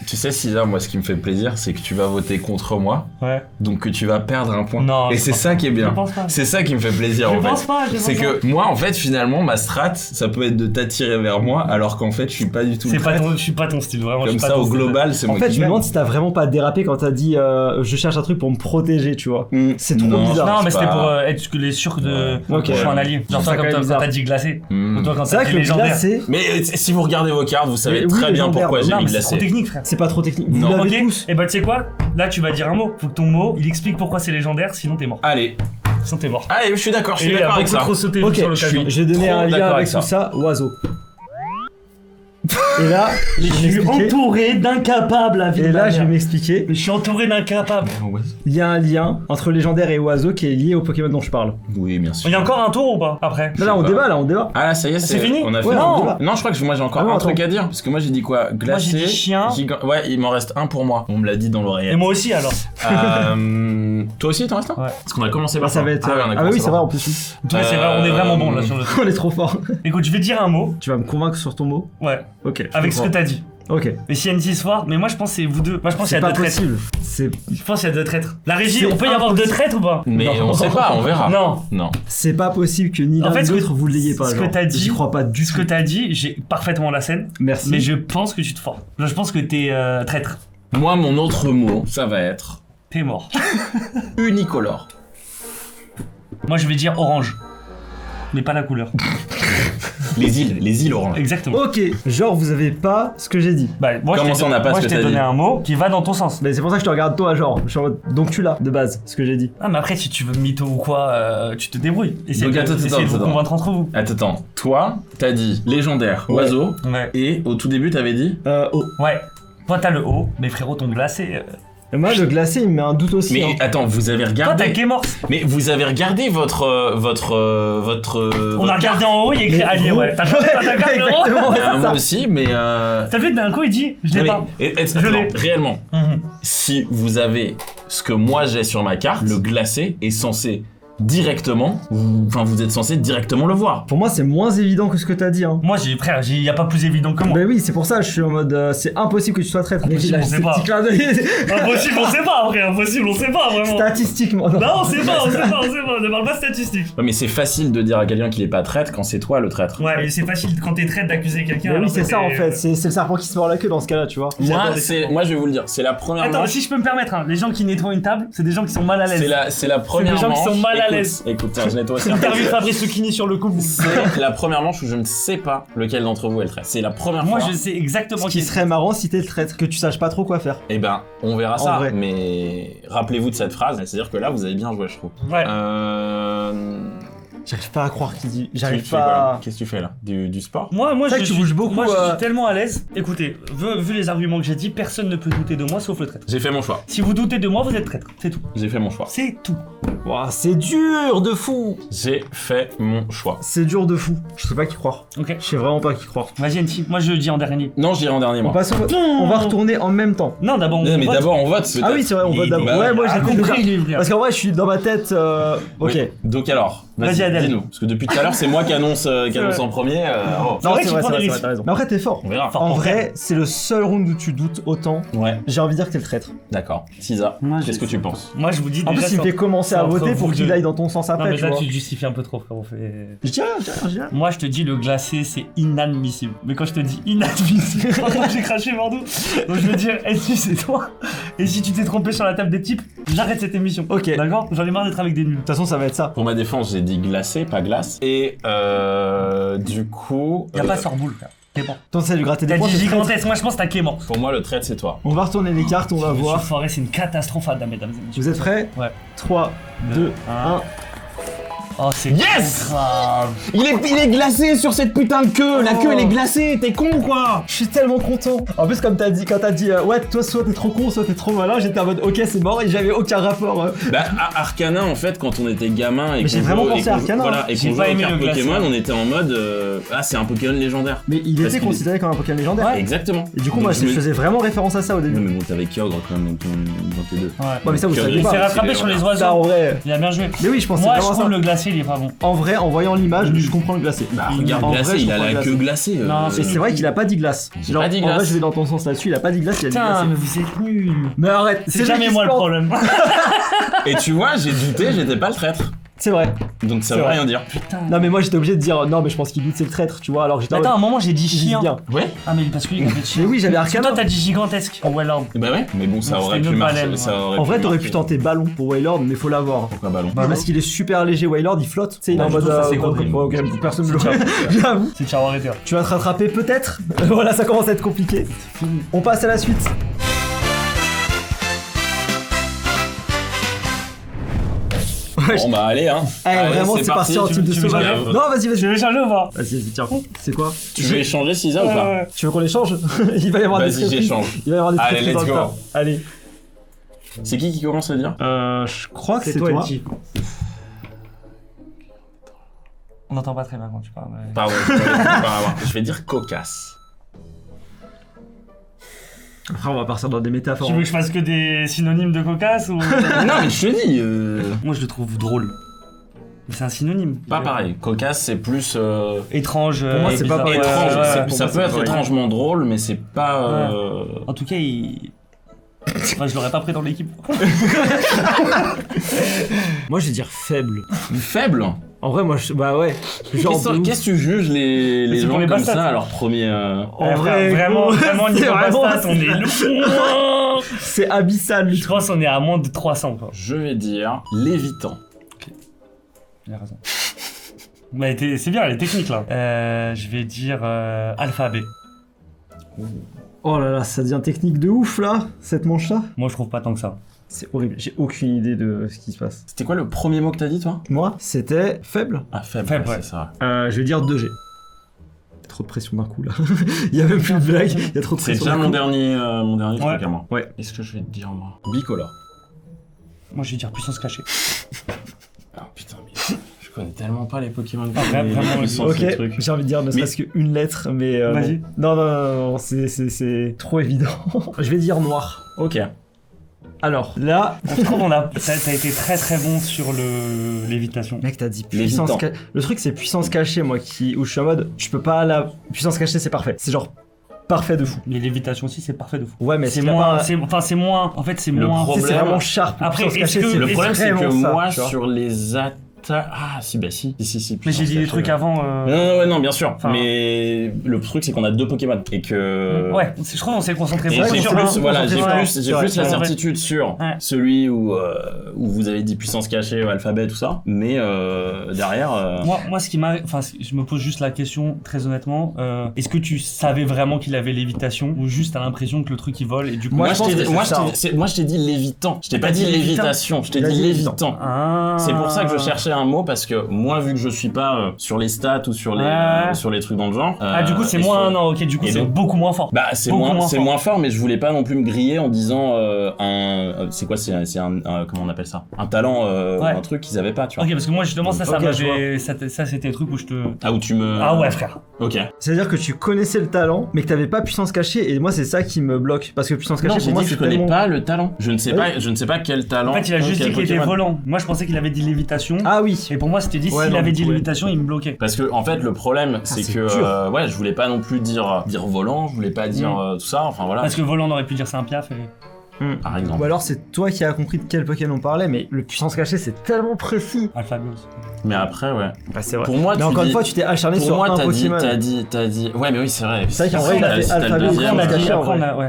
Tu sais, César, moi, ce qui me fait plaisir, c'est que tu vas voter contre moi, Ouais. donc que tu vas perdre un point. Non, Et je c'est pense ça qui est Je bien. pense pas. C'est ça qui me fait plaisir, Je en pense fait. pas, C'est que moi, en fait, finalement, ma strat, ça peut être de t'attirer vers moi, alors qu'en fait, je suis pas du tout C'est le pas traître. je suis pas ton style, vraiment. je Comme suis pas ça, ton au style. global, c'est En moi fait, qui je me gagne. demande si t'as vraiment pas dérapé quand t'as dit je cherche un truc pour me protéger, tu vois. C'est trop Non, bizarre. Non, mais c'est c'était pas- pour être sûr de. Ok. Je suis un allié. Genre, C'est toi, quand comme même quand bizarre. t'as dit glacé. Hmm. Ou toi, quand C'est t'as vrai dit que le légendaire. glacé, Mais si vous regardez vos cartes, vous savez Mais oui, très bien légendaire. pourquoi j'ai Non, mis mais c'est trop glacé. technique, frère. c'est pas trop technique. Vous Non. l'avez Ok, tous. et bah tu sais quoi? Là tu vas dire un mot. Faut que ton mot il explique pourquoi c'est légendaire, sinon t'es mort. Allez, Sinon t'es mort. allez, je suis d'accord, je Et suis il a d'accord avec beaucoup ça. trop sauté Ok, sur l'occasion. j'ai donné trop un lien d'accord avec avec tout ça, oiseau. Et là, je vais Je suis m'expliquer. entouré d'incapables à vie. Et là, je vais m'expliquer. Mais je suis entouré d'incapables. Il y a un lien entre légendaire et oiseau qui est lié au Pokémon dont je parle. Oui, bien sûr. Il y a encore un tour ou pas après? Là, on pas. débat, là, on débat. Ah là, ça y est, C'est fini On a fait. Ouais, Non. on débat. Non, je crois que moi j'ai encore Ah non, un truc attends. à dire. Parce que moi j'ai dit quoi? Glacé. j'ai dit chien. Ouais, il m'en reste un pour moi. On me l'a dit dans Et l'oreillette. moi aussi alors. Toi aussi, il t'en reste un? Ouais. Parce qu'on a commencé Ah, par ça va être. Ah, ouais, on a Ah, commencé oui, c'est par vrai en plus. Ouais, c'est vrai, on est vraiment bon là sur le truc. On est trop fort. Écoute, je vais dire un mot. Tu vas me convaincre sur ton mot. Ouais. Ok. Avec ce que t'as dit. Ok. Et s'il y a une histoire, mais moi je pense que c'est vous deux. Moi je pense qu'il y C'est a pas deux traîtres. possible. C'est. Je pense qu'il y a deux traîtres. La régie, C'est on peut y avoir deux impossible. traîtres ou pas? Mais Non. on sait pas, on verra. Non. Non. C'est pas possible que ni En l'un fait, ni ce que- l'autre vous l'ayez pas. ce que genre. t'as dit- J'y crois pas du Ce tout. que t'as dit, j'ai parfaitement la scène. Merci. Mais je pense que tu te forces. Je pense que t'es traître. Moi, mon autre mot, ça va être T'es mort. unicolore. Moi je vais dire orange. Mais pas la couleur. Les îles oranges. Exactement. Ok. Genre, vous avez pas ce que j'ai dit. Bah, moi, Comment je t'ai ça, on n'a pas moi, ce je que t'ai t'as donné dit un mot qui va dans ton sens. Mais c'est pour ça que je te regarde toi, genre. Je suis en mode, donc tu l'as, de base, ce que j'ai dit. Ah, mais après, si tu veux mytho ou quoi, tu te débrouilles. Essayez Donc, de, attends, essayez de vous attends. convaincre entre vous. Attends, toi, t'as dit légendaire, Ouais. oiseau, Ouais. et au tout début, t'avais dit. Oh. Ouais. Toi, t'as le haut, mais frérot, ton glacé. Et moi, le glacé, il me met un doute aussi. Mais hein. attends, vous avez Toi, t'as regardé. Kémorse. Mais vous avez regardé votre. On a regardé en haut, il y a écrit Mais allié, gros. ouais. T'as regardé en haut? Exactement, c'est Moi ça. aussi, mais. T'as vu, d'un coup, il dit, je l'ai pas. Je Je l'ai. Réellement, Mhm. si vous avez ce que moi j'ai sur ma carte, le glacé est censé directement, vous êtes censé directement le voir. Pour moi, c'est moins évident que ce que t'as dit. Hein. Moi, frère, y a pas plus évident que moi. Bah oui, c'est pour ça, je suis en mode. C'est impossible que tu sois traître. Impossible, on sait pas. Impossible, on sait pas, après. Impossible, on sait pas, vraiment. Statistiquement. Non, on sait pas. Ne parle pas statistique. Ouais, mais c'est facile de dire à quelqu'un qu'il est pas traître quand c'est toi le traître. Ouais, mais c'est facile quand t'es traître d'accuser quelqu'un. Mais oui, c'est ça en fait. C'est le serpent qui se mord la queue dans ce cas-là, tu vois. Moi, je vais vous le dire, c'est la première Attends, manche. si je peux me permettre, hein, les gens qui nettoient une table, c'est des gens qui sont mal à l'aise. C'est la première manche. C'est des gens qui sont mal à l'aise. Écoute, tiens, je nettoie aussi. Interview de Fabrice Lucchini sur le coup. C'est la première manche où je ne sais pas lequel d'entre vous est le traître. C'est la première fois. Moi, je sais exactement Ce qui serait marrant si t'es le traître, que tu saches pas trop quoi faire. Eh ben, on verra En ça. vrai. Mais rappelez-vous de cette phrase, c'est-à-dire que là, vous avez bien joué, je trouve. Ouais. J'arrive pas à croire qu'il dit. Tu J'arrive fais quoi, là pas. Qu'est-ce que tu fais là? Du sport? Moi, C'est vrai que tu bouges beaucoup, Moi, je suis tellement à l'aise. Écoutez, vu les arguments que j'ai dit, personne ne peut douter de moi sauf le traître. J'ai fait mon choix. Si vous doutez de moi, vous êtes traître. C'est tout. J'ai fait mon choix. C'est tout. Ouah, c'est dur de fou. J'ai fait mon choix. C'est dur de fou. Je sais pas qui croire. Ok. Je sais vraiment pas qui croire. Vas-y, NT. Moi, je dis en dernier. Non, je dirais en dernier, On moi. passe au vote. On va retourner en même temps. Non, d'abord, Non, mais vote. d'abord, on vote. peut-être. Ah oui, c'est vrai, on vote d'abord. bah Ouais, moi Ah, j'ai compris, lui, frère. Parce qu'en vrai, je suis dans ma tête. Ok. Oui. Donc alors, Vas-y, Adèle. dis-nous. Parce que depuis tout à l'heure, c'est moi qui annonce en premier. Oh. C'est vrai c'est qu'il prend des c'est risques. t'as raison. Mais après, t'es fort. On verra. En vrai, c'est le seul round où tu doutes autant. Ouais, J'ai envie de dire que t'es le traître. d'accord. Cisa, Moi, qu'est-ce je- que tu penses? Moi, je vous dis En déjà. plus, il me fait commencer à c'est entre voter pour vous qu'il deux. aille dans ton sens Non, après, mais tu là, vois. tu te justifies un peu trop, frérot. Je dis rien. Moi, je te dis, le glacé, c'est inadmissible. Mais quand je te dis inadmissible, j'ai craché Bordeaux. Donc, je veux dire, est-ce que c'est toi? Et si tu t'es trompé sur la table des types, j'arrête cette émission. Ok. D'accord? J'en ai marre d'être avec des nuls. De toute façon, ça va être ça. Pour ma défense, j'ai dit glacé, pas glace. Et du coup. Y'a pas Sorboule, frère. Clément. Toi, ça lui gratter des T'as points. dit c'est traître. gigantesque. Moi, je pense que t'as Clément. Pour moi, le traître, c'est toi. On va retourner les cartes, on va Monsieur voir. Forêt, c'est une catastrophe, mesdames et messieurs. Vous êtes prêts? Ouais. 3, 2, 1. Oh, c'est Yes grave. Il est glacé sur cette putain de queue. La Oh. queue, elle est glacée. T'es con, quoi? Je suis tellement content. En plus, comme t'as dit, quand t'as dit ouais, toi, soit t'es trop con, soit t'es trop malin, j'étais en mode ok, c'est mort et j'avais aucun rapport. Bah, Arcana, en fait, quand on était gamin et Mais j'ai qu'on vraiment jouait- pensé et à qu'on- Arcana, voilà, hein. et J'ai qu'on pas jouait aux aimé cartes le glacé, Pokémon, hein. on était en mode c'est un Pokémon légendaire. Mais il Parce était qu'il- considéré comme un Pokémon légendaire. Ouais. Exactement. Et du coup, Donc, moi, je faisais vraiment référence à ça au Oui, début. mais bon, t'avais Kyogre quand même dans tes deux. Ouais. Ouais, mais ça, vous Kyogre, saviez Il s'est pas. rattrapé sur les Ça, en oiseaux. vrai. Il a bien joué. Mais oui, je pense Moi, je vraiment trouve ça. le glacé, il est pas bon. En vrai, en voyant l'image, je comprends le glacé. Bah, regarde, En glacé, vrai, je il a comprends la le queue glacé. glacée. Non, Et c'est vrai qu'il a pas dit glace. J'ai Genre, pas dit En vrai, glace. je vais dans ton sens là-dessus, il a pas dit glace, il a dit Putain, glacé. mais vous êtes nuls. Mais arrête, C'est lui jamais qui moi se le plante. problème. Et tu vois, j'ai douté, j'étais pas le traître. C'est vrai. Donc ça C'est veut vrai. rien dire. Putain. Non, mais moi, j'étais obligé de dire non, mais je pense qu'il doute, c'est le traître, tu vois. Alors j'étais en Attends, à mode, un moment, j'ai dit il dit chien. bien. Ouais. Ah, mais parce qu'il a fait Mais chien. oui, j'avais Parce que Arcana. toi, t'as dit gigantesque. Oh, well, Bah ouais, mais bon, ça Non, aurait c'était pu une marcher. baleine, Ça ouais. aurait En vrai, pu t'aurais marcher. pu tenter ballon pour Wailord, mais faut l'avoir. Pourquoi ballon? Parce qu'il est super léger, Wailord, il flotte. Tu sais, il est Bah, en du mode. coup, ça, c'est compris. ok, personne me le C'est J'avoue. C'est Charo arrêté. Tu vas te rattraper peut-être. Voilà, ça commence à être compliqué. On passe à la suite. Ouais, Bon bah allez hein. Allez, vraiment, c'est parti en Tu type de veux changer sauvage. un Non, vas-y, Tu vas-y. veux changer ou pas? Vas-y, tiens. C'est quoi? Tu veux échanger Cisa ou pas? Tu veux qu'on échange? Il va y avoir des Vas-y, surprises. j'échange. Il va y avoir des Allez, surprises let's dans le go. tas. Allez. C'est qui commence à le dire? Je crois que c'est toi. LG. On n'entend pas très bien quand tu parles. mais- Pardon, je vais dire cocasse. Après, on va partir dans des métaphores. Tu veux que je fasse que des synonymes de cocasse ou... Non mais je te dis, Moi, je le trouve drôle. Mais c'est un synonyme. pas pareil. Cocasse c'est plus Étrange. Pour moi, et c'est pas bizarre. pareil. étrange. Ouais, C'est- ouais. ça pour peut moi, être c'est pareil. étrangement drôle, mais c'est pas. En tout cas, il... Ouais, je l'aurais pas pris dans l'équipe. Moi, je vais dire faible. Faible. En vrai, moi, bah ouais. Genre, Qu'est-ce que tu juges les C'est pour gens les comme bastats, ça ça. à leur premier. en vrai, vraiment, gros, vraiment, c'est niveau vraiment- bastat, on est loin. c'est abyssal, le Je truc. pense qu'on est à moins de 300, quoi. Je vais dire lévitant. Il a raison. Mais c'est bien, les techniques, là. Je vais dire alphabet. Oh là là, ça devient technique de ouf, là, cette manche-là. Moi, je trouve pas tant que ça. C'est horrible, j'ai aucune idée de ce qui se passe. C'était quoi le premier mot que t'as dit toi? Moi, c'était faible. Ah faible, Faible, ouais, ouais. c'est ça. Je vais dire 2G. Trop de pression d'un coup, là. Il y a même plus de blague, il y a trop de C'est pression déjà d'un mon coup. dernier Ouais. truc à moi. Ouais. Qu'est-ce que je vais te dire moi? Bicolore. Moi, je vais dire puissance cachée. Ah putain, mais je connais tellement pas les Pokémon. Ah, vraiment, Ok, j'ai envie de dire ne serait-ce qu'une lettre, mais... Vas-y. Non, c'est trop évident. Je vais dire noir. Ok. Alors, là... Je trouve t'as été très très bon sur l'évitation. Mec, t'as dit puissance cachée. Le truc, c'est puissance cachée, moi, où je suis en mode, je peux pas la... Puissance cachée, c'est parfait. C'est genre... Parfait de fou. Mais l'évitation aussi, c'est parfait de fou. Ouais, mais c'est moins. C'est moins. En fait, c'est moins. C'est vraiment sharp. Après, le problème, c'est que moi, ça, sur les attaques. Ah, si. Mais j'ai dit des trucs avant. Non, bien sûr. Enfin... Mais le truc, c'est qu'on a 2 Pokémon. Et que. Ouais, je crois qu'on s'est concentré sur un. Voilà, j'ai plus la certitude sur celui où vous avez dit puissance cachée, alphabet, tout ça. Mais derrière. Moi, ce qui m'a. Enfin, je me pose juste la question, très honnêtement. Est-ce que tu savais vraiment qu'il avait lévitation ou juste t'as l'impression que le truc il vole et du coup. Moi, je t'ai dit lévitant. Je t'ai pas dit lévitation. Je t'ai dit lévitant. C'est pour ça que je cherchais un mot parce que moi, vu que je suis pas sur les stats ou sur les trucs dans le genre. Du coup, c'est moins. Non, ok, du coup, c'est beaucoup moins fort. Bah, c'est moins fort, mais je voulais pas non plus me griller en disant c'est quoi, c'est un comment on appelle ça, un talent, un truc qu'ils avaient pas, tu vois. Ok, parce que moi justement ça c'était le truc où je te. Ah, où tu me. Ah ouais, frère. Ok. C'est-à-dire que tu connaissais le talent, mais que t'avais pas puissance cachée, et moi c'est ça qui me bloque, parce que puissance cachée pour moi je connais pas le talent. Je ne sais pas quel talent. En fait, il a juste dit qu'il était volant. Moi, je pensais qu'il avait dit lévitation. Ah oui. Et pour moi, c'était dit s'il avait dit lévitation, il me bloquait. Parce que en fait, le problème, c'est que je voulais pas non plus dire volant, je voulais pas dire tout ça. Enfin voilà. Parce que volant, on aurait pu dire c'est un piaf. Par exemple. Ou alors c'est toi qui as compris de quel Pokémon on parlait, mais le puissance cachée c'est tellement précis. Alphabios. Mais après, ouais. Bah c'est vrai. Pour moi, mais encore une fois, tu t'es acharné sur un Pokémon. T'as dit. Ouais, mais oui, c'est vrai. C'est vrai qu'en vrai, il a fait Alphabios.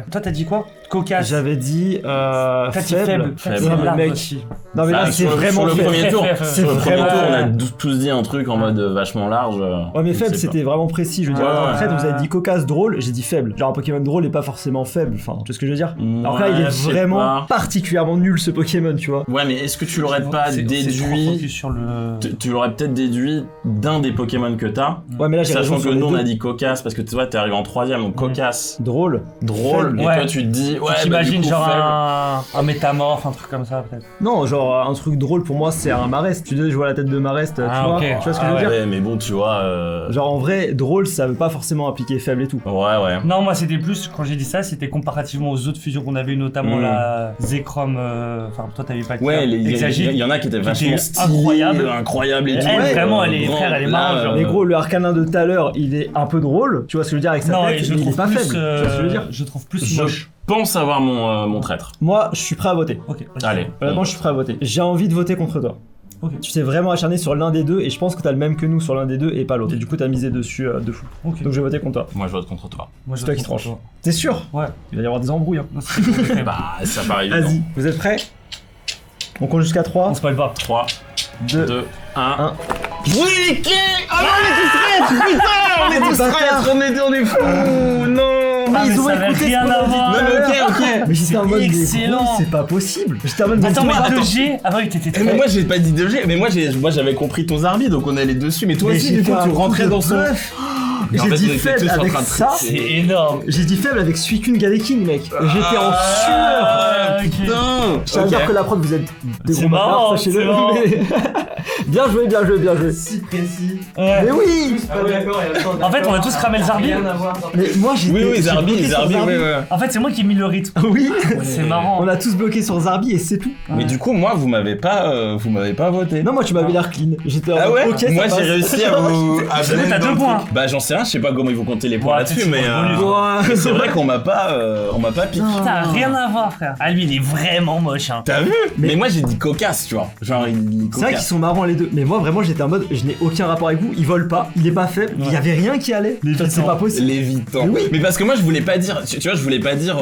Toi, t'as dit quoi? Cocasse. J'avais dit faible. Le mec. Non mais là c'est vraiment le premier tour. C'est le premier tour, on a vraiment. tous dit un truc en mode vachement large. Ouais mais faible c'était vraiment précis. Je veux dire, en fait vous avez dit cocasse, drôle, j'ai dit faible. Genre un Pokémon drôle est pas forcément faible. Enfin, tu vois ce que je veux dire? Alors là il est vraiment particulièrement nul ce Pokémon, tu vois. Ouais mais est-ce que tu l'aurais pas déduit? Tu l'aurais peut-être déduit d'un des Pokémon que t'as. Ouais mais là j'ai raison. Sachant que nous on a dit cocasse parce que tu vois t'es arrivé en 3ème, donc cocasse. Drôle. Et toi tu te dis t'imagines genre un métamorphe, un truc comme ça peut-être. Non, genre un truc drôle pour moi c'est un Marest. Tu dis je vois la tête de Marest, tu vois ce que je veux dire? Ouais, mais bon tu vois. Genre en vrai drôle ça veut pas forcément impliquer faible et tout. Ouais. Non moi c'était plus quand j'ai dit ça c'était comparativement aux autres fusions qu'on avait eu notamment la Zekrom. Enfin toi t'avais pas dit. Ouais il y en a qui étaient vachement incroyable et tout. Vraiment elle est marrante. Mais gros le Arcanin de tout à l'heure il est un peu drôle. Tu vois ce que je veux dire avec sa tête? Il est pas faible. Tu vois ce que je veux dire? Je trouve plus moche. Pense avoir mon traître. Moi, je suis prêt à voter. Ok. Allez. Honnêtement, je suis prêt à voter. J'ai envie de voter contre toi. Okay. Tu t'es vraiment acharné sur l'un des deux et je pense que t'as le même que nous sur l'un des deux et pas l'autre. Et du coup, t'as misé dessus de fou. Okay. Donc je vais voter contre toi. Moi, je vote contre toi. C'est toi qui tranches. T'es sûr? Ouais. Il va y avoir des embrouilles. Hein. Bah, ça paraît évident. Vas-y, vous êtes prêts? On compte jusqu'à 3. On spoil pas. 3, 2, 1. Oui, oh non, on est tous traîtres, on est fous. Non. Mais ils ont écouté rien à voir. Ok. Mais j'étais en mode excellent. C'est pas possible. J'étais en mode attends, mais 2G. Ah oui, t'étais très. Mais moi j'ai pas dit 2G, mais moi j'avais compris ton Zarbi donc on allait dessus. Mais toi aussi du coup tu rentrais dans son. J'ai dit faible avec ça. C'est énorme. J'ai dit faible avec Suicune Galeking, mec. J'étais en sueur. Putain. Ça veut dire que la prod vous êtes des gros marrant, sachez-le. Bien joué. Si précis. Mais oui. En fait, on a tous cramé le Zarbi. Mais moi j'ai. Oui, Zarbi. Ouais. En fait, c'est moi qui ai mis le rythme. Oui. C'est marrant. On a tous bloqué sur Zarbi et c'est tout. Mais du coup, moi, vous m'avez pas voté. Non, moi tu m'avais l'air clean. J'étais ah ouais. Ok. Moi j'ai réussi à vous. T'as 2 points. Bah j'en sais rien, je sais pas comment ils vont compter les points là-dessus, mais c'est vrai qu'on m'a pas piqué. Putain, rien à voir, frère. Ah lui, il est vraiment moche. Hein. T'as vu? Mais moi j'ai dit cocasse, tu vois. Genre il dit cocasse. C'est vrai qu'ils sont marrants les deux. Mais moi vraiment j'étais en mode je n'ai aucun rapport avec vous. Il vole pas, il est pas faible. Il y avait rien qui allait. C'est pas possible. Lévitant. Oui. Mais parce que moi je voulais pas dire, tu vois, je voulais pas dire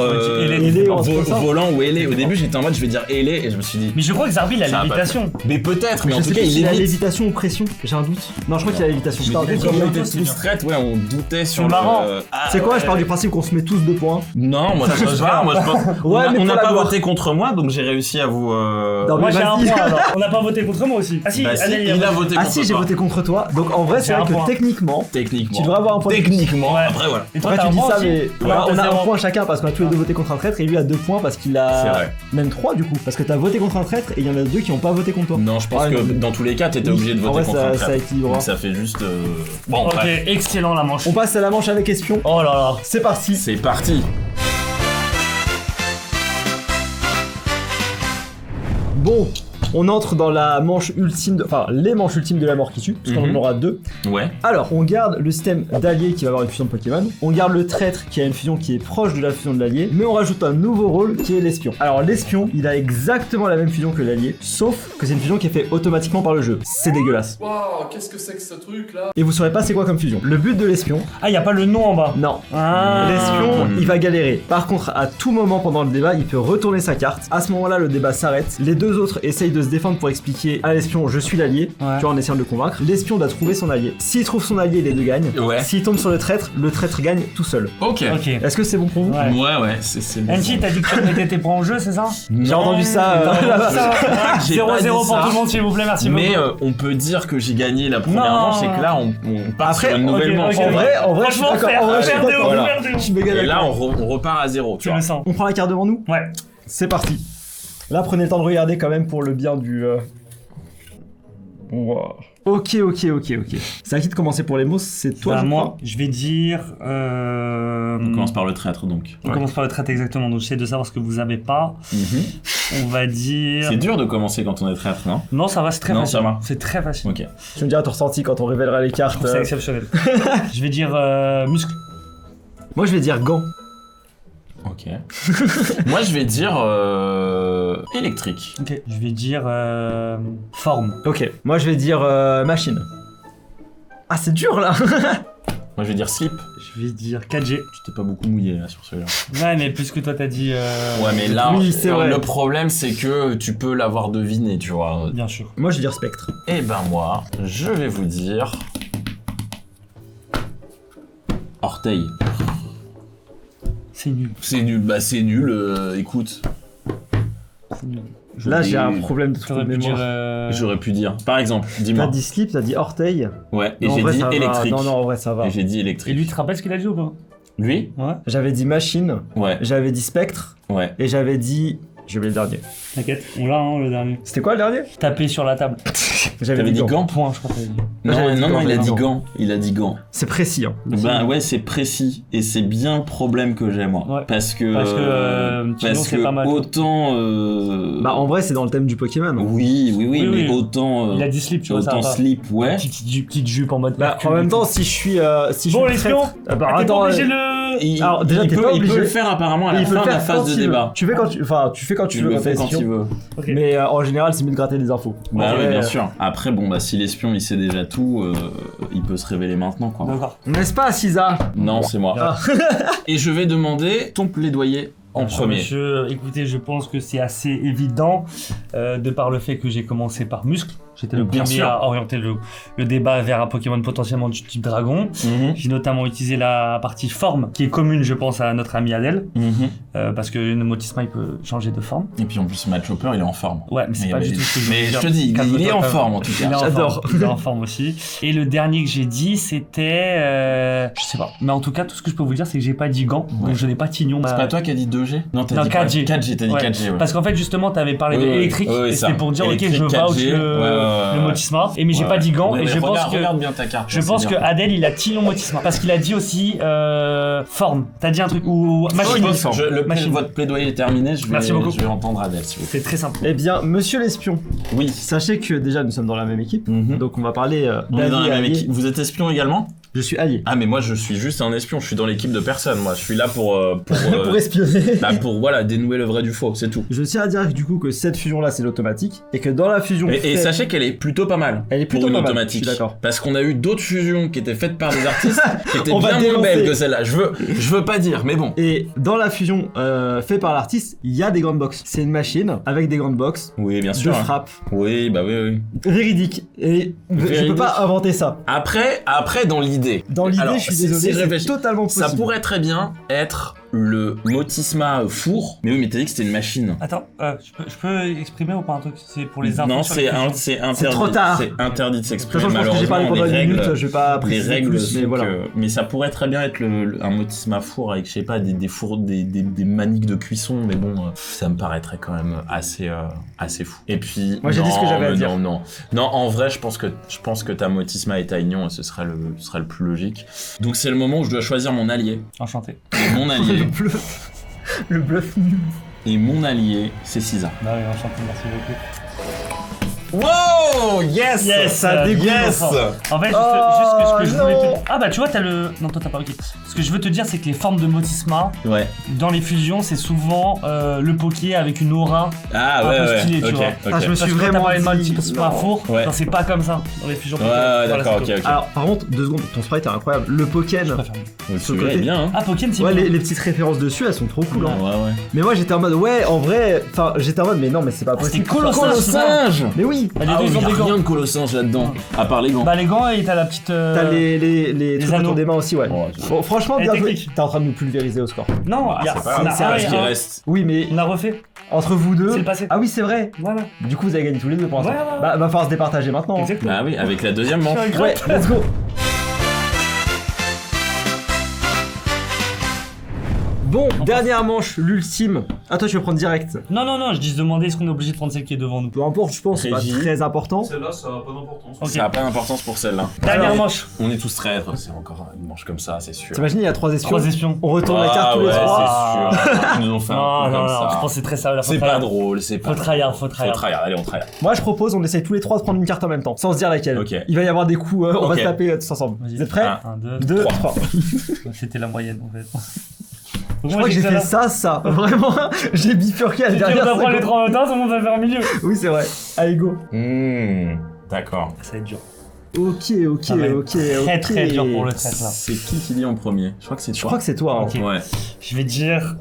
volant ou ailé. Au début j'étais en mode je vais dire ailé et je me suis dit. Mais je crois que Zarbi il a lévitation. Mais peut-être, mais en tout cas il a lévitation ou pression. J'ai un doute. Non, je crois qu'il a lévitation. Comme on était tous traite, ouais, on doutait sur. Marrant. C'est quoi? Je pars du principe qu'on se met tous 2 points. Non, moi ça change pas. Moi je pense. On n'a pas voté contre moi, donc j'ai réussi à vous. Moi j'ai un point alors. On n'a pas voté contre moi aussi. Ah si, il a voté contre toi. Ah si, j'ai voté contre toi. Donc en vrai, c'est vrai que techniquement, tu devrais avoir un point. Techniquement, après voilà. Et toi, tu dis ça, mais on a un 0. point chacun parce qu'on a tous les deux voté contre un traître et lui a 2 points parce qu'il a. Même 3 du coup. Parce que t'as voté contre un traître et il y en a 2 qui ont pas voté contre toi. Non, je pense que dans tous les cas, t'étais obligé de voter contre un traître. Ça équilibre. Donc ça fait juste. Bon, ok, excellent la manche. On passe à la manche avec espion. Oh là là. C'est parti. C'est parti. Bon, on entre dans la manche ultime, les manches ultimes de la mort qui tue, parce qu'on en aura 2. Ouais. Alors, on garde le système d'allié qui va avoir une fusion de Pokémon, on garde le traître qui a une fusion qui est proche de la fusion de l'allié, mais on rajoute un nouveau rôle qui est l'espion. Alors l'espion, il a exactement la même fusion que l'allié, sauf que c'est une fusion qui est faite automatiquement par le jeu. C'est dégueulasse. Waouh, qu'est-ce que c'est que ce truc là? Et vous saurez pas c'est quoi comme fusion. Le but de l'espion... Ah, y a pas le nom en bas. Non. Ah. L'espion, il va galérer. Par contre, à tout moment pendant le débat, il peut retourner sa carte. À ce moment-là, le débat s'arrête. Les deux autres essayent de se défendre pour expliquer à l'espion, je suis l'allié, tu vois, en essayant de le convaincre. L'espion doit trouver son allié. S'il trouve son allié, les deux gagnent. Ouais. S'il tombe sur le traître gagne tout seul. Ok. Est-ce que c'est bon pour vous? Ouais, c'est bon. NT, t'as dit que tu mettais tes points en jeu, c'est ça? J'ai entendu ça. J'ai pas 0-0 dit pour ça. tout le monde, s'il vous plaît, merci beaucoup. Mais on peut dire que j'ai gagné la première Non. manche et que là on part Après, sur une nouvelle ok, manche. ok. En vrai, je suis Franchement, d'accord. En vrai, je suis faire de d'accord. ouf, Voilà. faire de Je ouf. suis méga Et là d'accord. on repart à 0. Tu le sens. On prend la carte devant nous? Ouais. C'est parti. Là, prenez le temps de regarder quand même pour le bien du... Wow. Ok. C'est à qui de commencer pour les mots? C'est toi, Bah, je moi, crois. je vais dire. On commence par le traître donc. On commence par le traître exactement, donc j'essaie de savoir ce que vous avez pas. On va dire. C'est dur de commencer quand on est traître, non? Non, ça va, c'est très Non, facile. ça va. C'est très facile. Ok. Tu me diras ton ressenti quand on révélera les cartes. C'est exceptionnel. Je vais dire muscle. Moi, je vais dire gant. Ok. Moi je vais dire électrique. Ok. Je vais dire forme. Ok. Moi, je vais dire machine. Ah, c'est dur là. Moi je vais dire slip. Je vais dire 4G. Tu t'es pas beaucoup mouillé là sur celui-là. Ouais, mais plus que toi t'as dit. Ouais mais là, Oui, c'est vrai. le problème c'est que tu peux l'avoir deviné, tu vois. Bien sûr. Moi, je vais dire spectre. Et ben moi, je vais vous dire... Orteil. C'est nul. C'est nul, bah c'est nul, écoute. C'est nul. Là, J'aurais- j'ai un problème de T'aurais trou de pu dire. mémoire. J'aurais pu dire. Par exemple, T'as dis-moi. dit slip, t'as dit orteil. Ouais, et Non, en j'ai vrai, dit ça va. électrique. Non, en vrai, ça va. Et j'ai dit Et électrique. lui, tu te rappelles ce qu'il a dit ou pas? Lui Ouais. J'avais dit machine, Ouais, j'avais dit spectre, ouais. et j'avais dit... J'ai oublié le dernier. T'inquiète, on l'a, hein, le dernier. C'était quoi le dernier? Taper sur la table. J'avais T'avais dit gant? Point, je crois que t'avais dit. J'avais Non, dit non, gant, il a j'avais dit dit gant. Il a dit gant. C'est précis, hein. Ben ouais, c'est précis. Et c'est bien le problème que j'ai, moi. Ouais. Parce que... Tino, c'est pas mal. autant... Bah, en vrai, c'est dans le thème du Pokémon. Oui, Oui, mais oui. autant... Il a dit slip, tu vois, ça autant va pas. slip, ouais. Petite jupe en mode. Bah, Hercule en même et temps, tout. si je suis... si je Bon, suis l'espion. traître- Ah, bah, Ah, t'es attends, pas obligé euh, le. Alors, déjà, t'es pas il peut obligé. le faire apparemment à la il peut fin le de la faire phase quand de il veut. débat. Tu fais quand tu... Enfin, tu fais quand tu Il veux le quand t'as fait quand l'espion. il veut. Ok. Mais en général, c'est mieux de gratter des infos. Bah En oui, vrai, bien sûr. Après, bon, bah si l'espion il sait déjà tout, il peut se révéler maintenant, quoi. D'accord. N'est-ce pas, Sisa? Non, c'est moi. Ah. Et je vais demander ton plaidoyer en premier. Écoutez, je pense que c'est assez évident de par le fait que j'ai commencé par muscle. J'étais le Bien premier sûr. à orienter le débat vers un Pokémon potentiellement du type dragon. Mhm, J'ai notamment utilisé la partie forme, qui est commune, je pense, à notre ami Adèle, mhm. parce que le Motisma, il peut changer de forme. Et puis en plus, Matt Chopper, il est en forme. Ouais, mais c'est pas du tout ce que je Mais voulais je dire. te dis, il est Calme-toi, en calme. forme en tout Il est cas. en J'adore. forme. Il est en forme aussi. Et le dernier que j'ai dit, c'était... je sais pas. Mais en tout cas, tout ce que je peux vous dire, c'est que j'ai pas dit gant, Ouais. donc je n'ai pas Tignon. C'est pas toi qui as dit 2G? Non, t'as Non, dit 4G. 4G, t'as dit Ouais. 4G, ouais. Parce qu'en fait, justement, t'avais parlé Ouais, ouais, d'électrique, ouais, et ça. c'était pour dire, ok, Électrique, je 4G, vouch le Motisma, et mais j'ai Ouais, pas dit gant, ouais, et mais je pense que... regarde bien ta carte. Je c'est pense que bien. Adèle, il a Tignon Motisma, parce qu'il a dit aussi forme. T'as dit un truc, ou machine. Machine. Votre plaidoyer est terminé, Merci beaucoup. je vais entendre Adèle, s'il vous plaît. C'est très simple. Eh bien, monsieur l'espion, Oui. sachez que déjà, nous sommes dans la même équipe. Mhm. Donc, on va parler On est dans la d'allié, même allié. équipe. Vous êtes espion également? Je suis allié. Ah, mais moi, je suis juste un espion. Je suis dans l'équipe de personne, moi. Je suis là pour Pour espionner. bah, pour voilà, dénouer le vrai du faux, c'est tout. Je tiens à dire du coup que cette fusion-là, c'est l'automatique. Et que dans la fusion... Et faite- sachez qu'elle est plutôt pas mal. Elle est plutôt pour une pas mal, automatique. je suis d'accord. Parce qu'on a eu d'autres fusions qui étaient faites par des artistes qui étaient On va bien moins dénoncer. belles que celle-là. Je veux pas dire, mais bon. Et dans la fusion faite par l'artiste, il y a des grandes box. C'est une machine avec des grandes box Oui, bien de sûr. hein. frappe. Oui, bah oui. Véridique. Et je Véridique. peux pas inventer ça. Après, dans l'idée. Dans l'idée, Alors, je suis si désolé, je c'est réfléchis, totalement possible. ça pourrait très bien être le Motisma four. Mais oui, mais t'as dit que c'était une machine. Attends, je peux exprimer ou pas un truc? C'est pour les infos Non, sur c'est les fusions. c'est interdit. trop tard. C'est interdit de De toute s'exprimer. façon, je pense que j'ai parlé Malheureusement, pendant les une minute, règles, je vais pas les préciser règles plus, mais sont voilà. que... Mais ça pourrait très bien être un Motisma four avec, je sais pas, des fours, des maniques de cuisson. Mais bon, ça me paraîtrait quand même assez fou. Et puis... Moi, j'ai dit ce que non, j'avais à mais dire. Non, en vrai, je pense que ta Motisma est Taignon et ce serait le plus logique. Donc c'est le moment où je dois choisir mon allié. Enchanté. Et mon allié... Le bluff nul. Et mon allié, c'est Cisa. Bah oui, enchanté, merci beaucoup. Wow! Yes! ça dégoûte. Yes! En fait, juste ce que je voulais te... Ah bah tu vois, t'as le... Non, toi t'as pas, ok. Ce que je veux te dire, c'est que les formes de Motisma, Ouais. dans les fusions, c'est souvent le poké avec une aura Ah un ouais, peu ouais. stylée, tu Ok, vois. ok. Ah, je me suis Parce que quand vraiment t'as parlé de dit... Motisma four, Ouais. non, c'est pas comme ça dans les fusions Ouais, poké. ouais, Voilà, d'accord, c'est ok, tout. ok. Alors, par contre, 2 secondes, ton sprite est incroyable. Le Pokken, Je préfère. Celui-là est bien, hein. Ah, Pokken, c'est ouais, bien. les petites références dessus, elles sont trop cool. Hein. Ouais, ouais. Mais moi, j'étais en mode, ouais, en vrai, enfin, j'étais en mode, mais non, mais c'est pas possible. c'était colossal. Colossinge! Mais oui, Bah, les Ah deux, oui, ils ont y a des gants. rien de colossinge là-dedans, à part les gants. Bah, les gants et t'as la petite. t'as les trucs anneaux. autour des mains aussi, ouais. Ouais, Bon, franchement, Et bien joué. technique. T'es en train de nous pulvériser au score. Non, il y a. C'est pas on a grave, c'est un pas et ce qui un. reste. Oui, mais On a refait. entre vous deux. C'est le passé. Ah oui, c'est vrai. Voilà. Du coup, vous avez gagné tous les deux pour l'instant. Ouais, ouais. Bah, va falloir se départager maintenant. hein. Exactement. Bah oui, avec la deuxième manche. Ouais, let's go. Bon, dernière manche, l'ultime. Ah, toi, tu veux prendre direct. Non, je dis se demander est-ce qu'on est obligé de prendre celle qui est devant nous. Peu importe, je pense, c'est pas Régie. très important. Celle-là, ça a pas d'importance. Ok. Ça n'a pas d'importance pour celle-là. Dernière Alors, manche. On est tous traîtres, c'est encore une manche comme ça, c'est sûr. T'imagines, il y a 3 espions. 3 espions. On retourne la Ah carte tous les ouais, 3. c'est sûr. Ils nous ont fait un Non, coup non, comme non, je ça. pense que c'est très sérieux. C'est pas drôle, c'est pas Faut tryhard, drôle. faut tryhard. Allez, on tryhard. Moi, je propose, on essaye tous les 3 de prendre une carte en même temps, sans se dire laquelle. Ok. Il va y avoir des coups, on va Ok. se taper tous ensemble. Vas-y. Vous êtes prêts 1, 2, 2, 3. C'était la moyenne en fait. Je crois que j'ai fait ça. Vraiment, j'ai bifurqué à la Si on dernière va prendre les seconde. 3 en même temps, tout le monde va faire au milieu. Oui, c'est vrai. Allez, go. D'accord. Ça va être dur. Ok. Ça va être très dur pour le trait là. C'est qui dit en premier? Je crois que c'est toi. Je crois que c'est toi. Hein. Ok. Ouais. Je vais dire.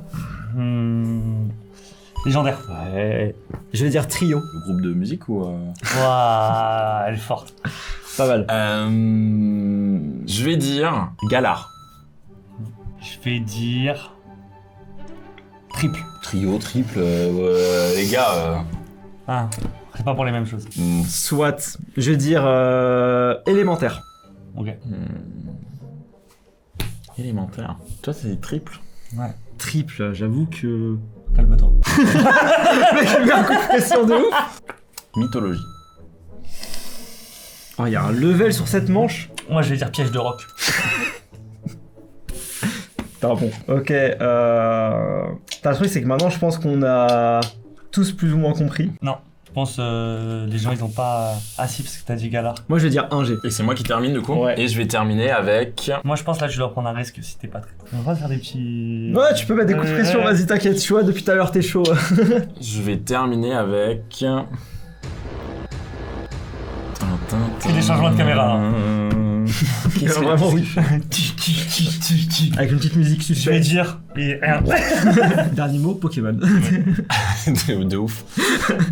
Légendaire. Ouais. Je vais dire trio. Le groupe de musique ou. Waouh, elle est forte. Pas mal. Je vais dire Galar. Je vais dire. Triple. Trio, triple, les gars. Ah, c'est pas pour les mêmes choses. Soit. Je vais dire élémentaire. Ok. Élémentaire. Toi, c'est triple. Ouais. Triple, j'avoue que. Calme-toi. Le mec, il met un coup de pression de ouf. Mythologie. Oh, il y a un level sur cette manche. Moi, je vais dire piège de rock. T'as bon. Ok. T'as le truc, c'est que maintenant, je pense qu'on a tous plus ou moins compris. Non. Je pense les gens ils ont pas assis parce que t'as dit Galar. Moi, je vais dire 1G. Et c'est moi qui termine du coup. Ouais. Et je vais terminer avec. Moi je pense là tu dois prendre un risque si t'es pas très. On va faire des petits. Ouais, tu peux mettre des coups de pression, Ouais. vas-y, t'inquiète, tu vois, depuis tout à l'heure, t'es chaud. Je vais terminer avec. C'est des changements de caméra, Qu'est-ce que- Vraiment, oui. Avec une petite musique Je vais suspecte. dire. Et rien. Dernier mot, Pokémon. de ouf.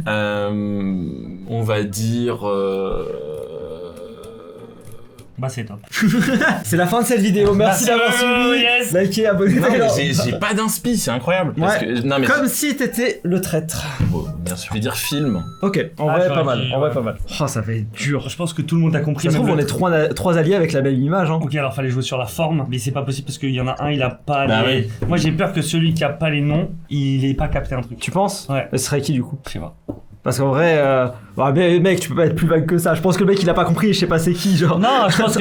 On va dire. Bah c'est top. C'est la fin de cette vidéo, merci d'avoir suivi. Yes. Likez, abonnez-vous. Non, mais j'ai pas d'inspi, c'est incroyable. Parce Ouais. que, non, mais Comme si t'étais le traître. Bon, bien sûr. Je vais dire film. Ok, en Ah, vrai, j'aurais pas mal. dit, En vrai, ouais. pas mal. Oh, ça va être dur. Je pense que tout le monde a compris. Ça se même trouve, on le- est trois alliés avec la même image. Hein. Ok, alors fallait jouer sur la forme, mais c'est pas possible parce qu'il y en a un, il a pas Bah les. Moi j'ai peur que celui qui a pas les noms, il ait pas capté un truc. Tu penses? Ouais. Ce serait qui du coup? Je sais pas. Parce qu'en vrai, bah, mais, mec, tu peux pas être plus vague que ça. Je pense que le mec il a pas compris, je sais pas c'est qui, genre. Non, je pense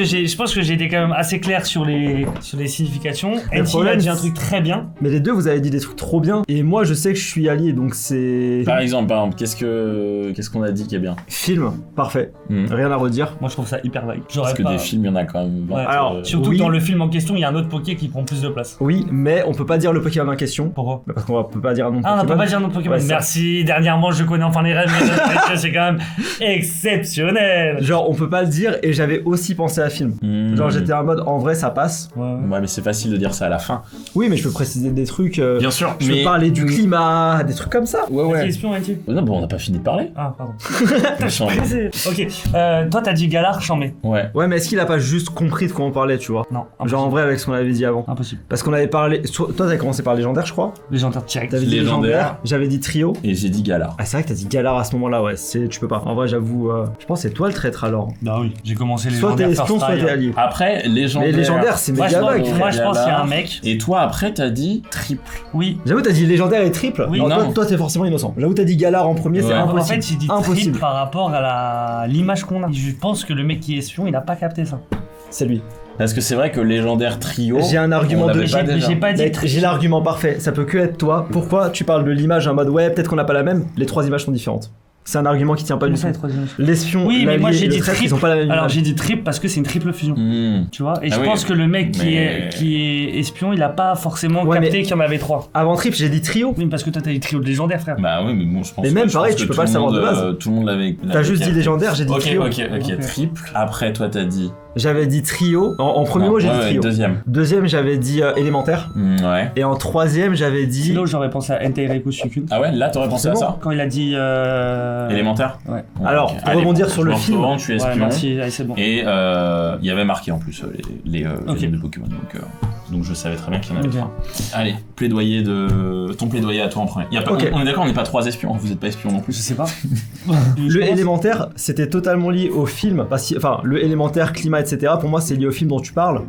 que j'ai été quand même assez clair sur les significations. Le NT il a problème, dit un truc très bien. Mais les deux, vous avez dit des trucs trop bien. Et moi, je sais que je suis allié, donc c'est. Par exemple, qu'est-ce qu'on a dit qui est bien? Film, parfait. Hmm. Rien à redire. Moi je trouve ça hyper vague. J'aurais Parce que pas. des films, il y en a quand même 20. Ouais. Alors, Surtout oui. que dans le film en question, il y a un autre Poké qui prend plus de place. Oui, mais on peut pas dire le Pokémon en question. Pourquoi? Bah, parce qu'on peut pas dire un nom de Ah, on Pokémon. peut pas dire un autre Pokémon. Ouais, ça. Merci, dernièrement je connais enfin les rêves, mais c'est quand même exceptionnel. Genre, on peut pas le dire, et j'avais aussi pensé à film. Genre, j'étais en mode, en vrai, ça passe. Ouais, mais c'est facile de dire ça à la fin. Oui, mais je peux préciser des trucs. Bien sûr, Je peux parler du climat, des trucs comme ça. Ouais, ouais. Espion, NT. Non, bon, on n'a pas fini de parler. Ah, pardon. Méchant. Ok, toi t'as dit Galar, Chambé. Ouais. Ouais, mais est-ce qu'il a pas juste compris de quoi on parlait, tu vois? Non, Genre, en vrai, avec ce qu'on avait dit avant. impossible. Parce qu'on avait parlé. Toi, t'avais commencé par légendaire, je crois. Légendaire direct. T'avais dit Légendaire. légendaire. J'avais dit trio. Et j'ai dit Galar. Ah, c'est vrai que t'as dit galère à ce moment-là, ouais. Tu peux pas. En vrai, j'avoue. Je pense que c'est toi le traître alors. Bah oui, j'ai commencé les Soit t'es légendaires espion, first soit try, t'es hein. allié. Après, légendaire. Mais légendaire, c'est Moi, méga je vague. pense, moi, je pense qu'il y a un mec. Et toi, après, t'as dit triple. Oui. J'avoue, t'as dit légendaire et triple. Oui, Alors, non. toi, t'es forcément innocent. J'avoue, t'as dit galère en premier, c'est Ouais. En impossible. fait, j'ai dit Impossible. triple par rapport à l'image qu'on a. Je pense que le mec qui est espion, il a pas capté ça. C'est lui. Parce que c'est vrai que légendaire trio. J'ai un argument de. J'ai pas dit. Mec, j'ai l'argument parfait. Ça peut que être toi. Pourquoi tu parles de l'image en mode ouais, peut-être qu'on n'a pas la même. Les 3 images sont différentes. C'est un argument qui tient pas du tout. L'espion, oui, mais moi j'ai dit triple. Ils ont pas la même Alors image. j'ai dit triple parce que c'est une triple fusion. Tu vois. Et je pense que le mec qui est espion, il a pas forcément capté qu'il y en avait 3. Avant triple, j'ai dit trio. Oui, parce que toi t'as dit trio de légendaire, frère. Bah oui, mais bon, je pense. Mais même pareil, tu peux pas le savoir de base. Tout le monde l'avait. T'as juste dit légendaire, j'ai dit trio. Ok, triple. Après, toi t'as dit. J'avais dit trio. En premier mot, j'ai dit trio. Deuxième, j'avais dit élémentaire. Ouais. Et en troisième, j'avais dit. Sinon, j'aurais pensé à Enteireku Suicune. Ah ouais, là t'aurais pensé à ça. Quand il a dit. Élémentaire. Ouais. Alors, pour rebondir sur le film. Je suis espion. Allez, c'est bon. Et il y avait marqué en plus les de Pokémon. Donc je savais très bien qu'il y en avait 3. Allez, ton plaidoyer à toi en premier. On est d'accord, on n'est pas 3 espions. Vous êtes pas espions non plus. Je sais pas. Le élémentaire, c'était totalement lié au film. Enfin, le élémentaire, climat, etc. Pour moi, c'est lié au film dont tu parles.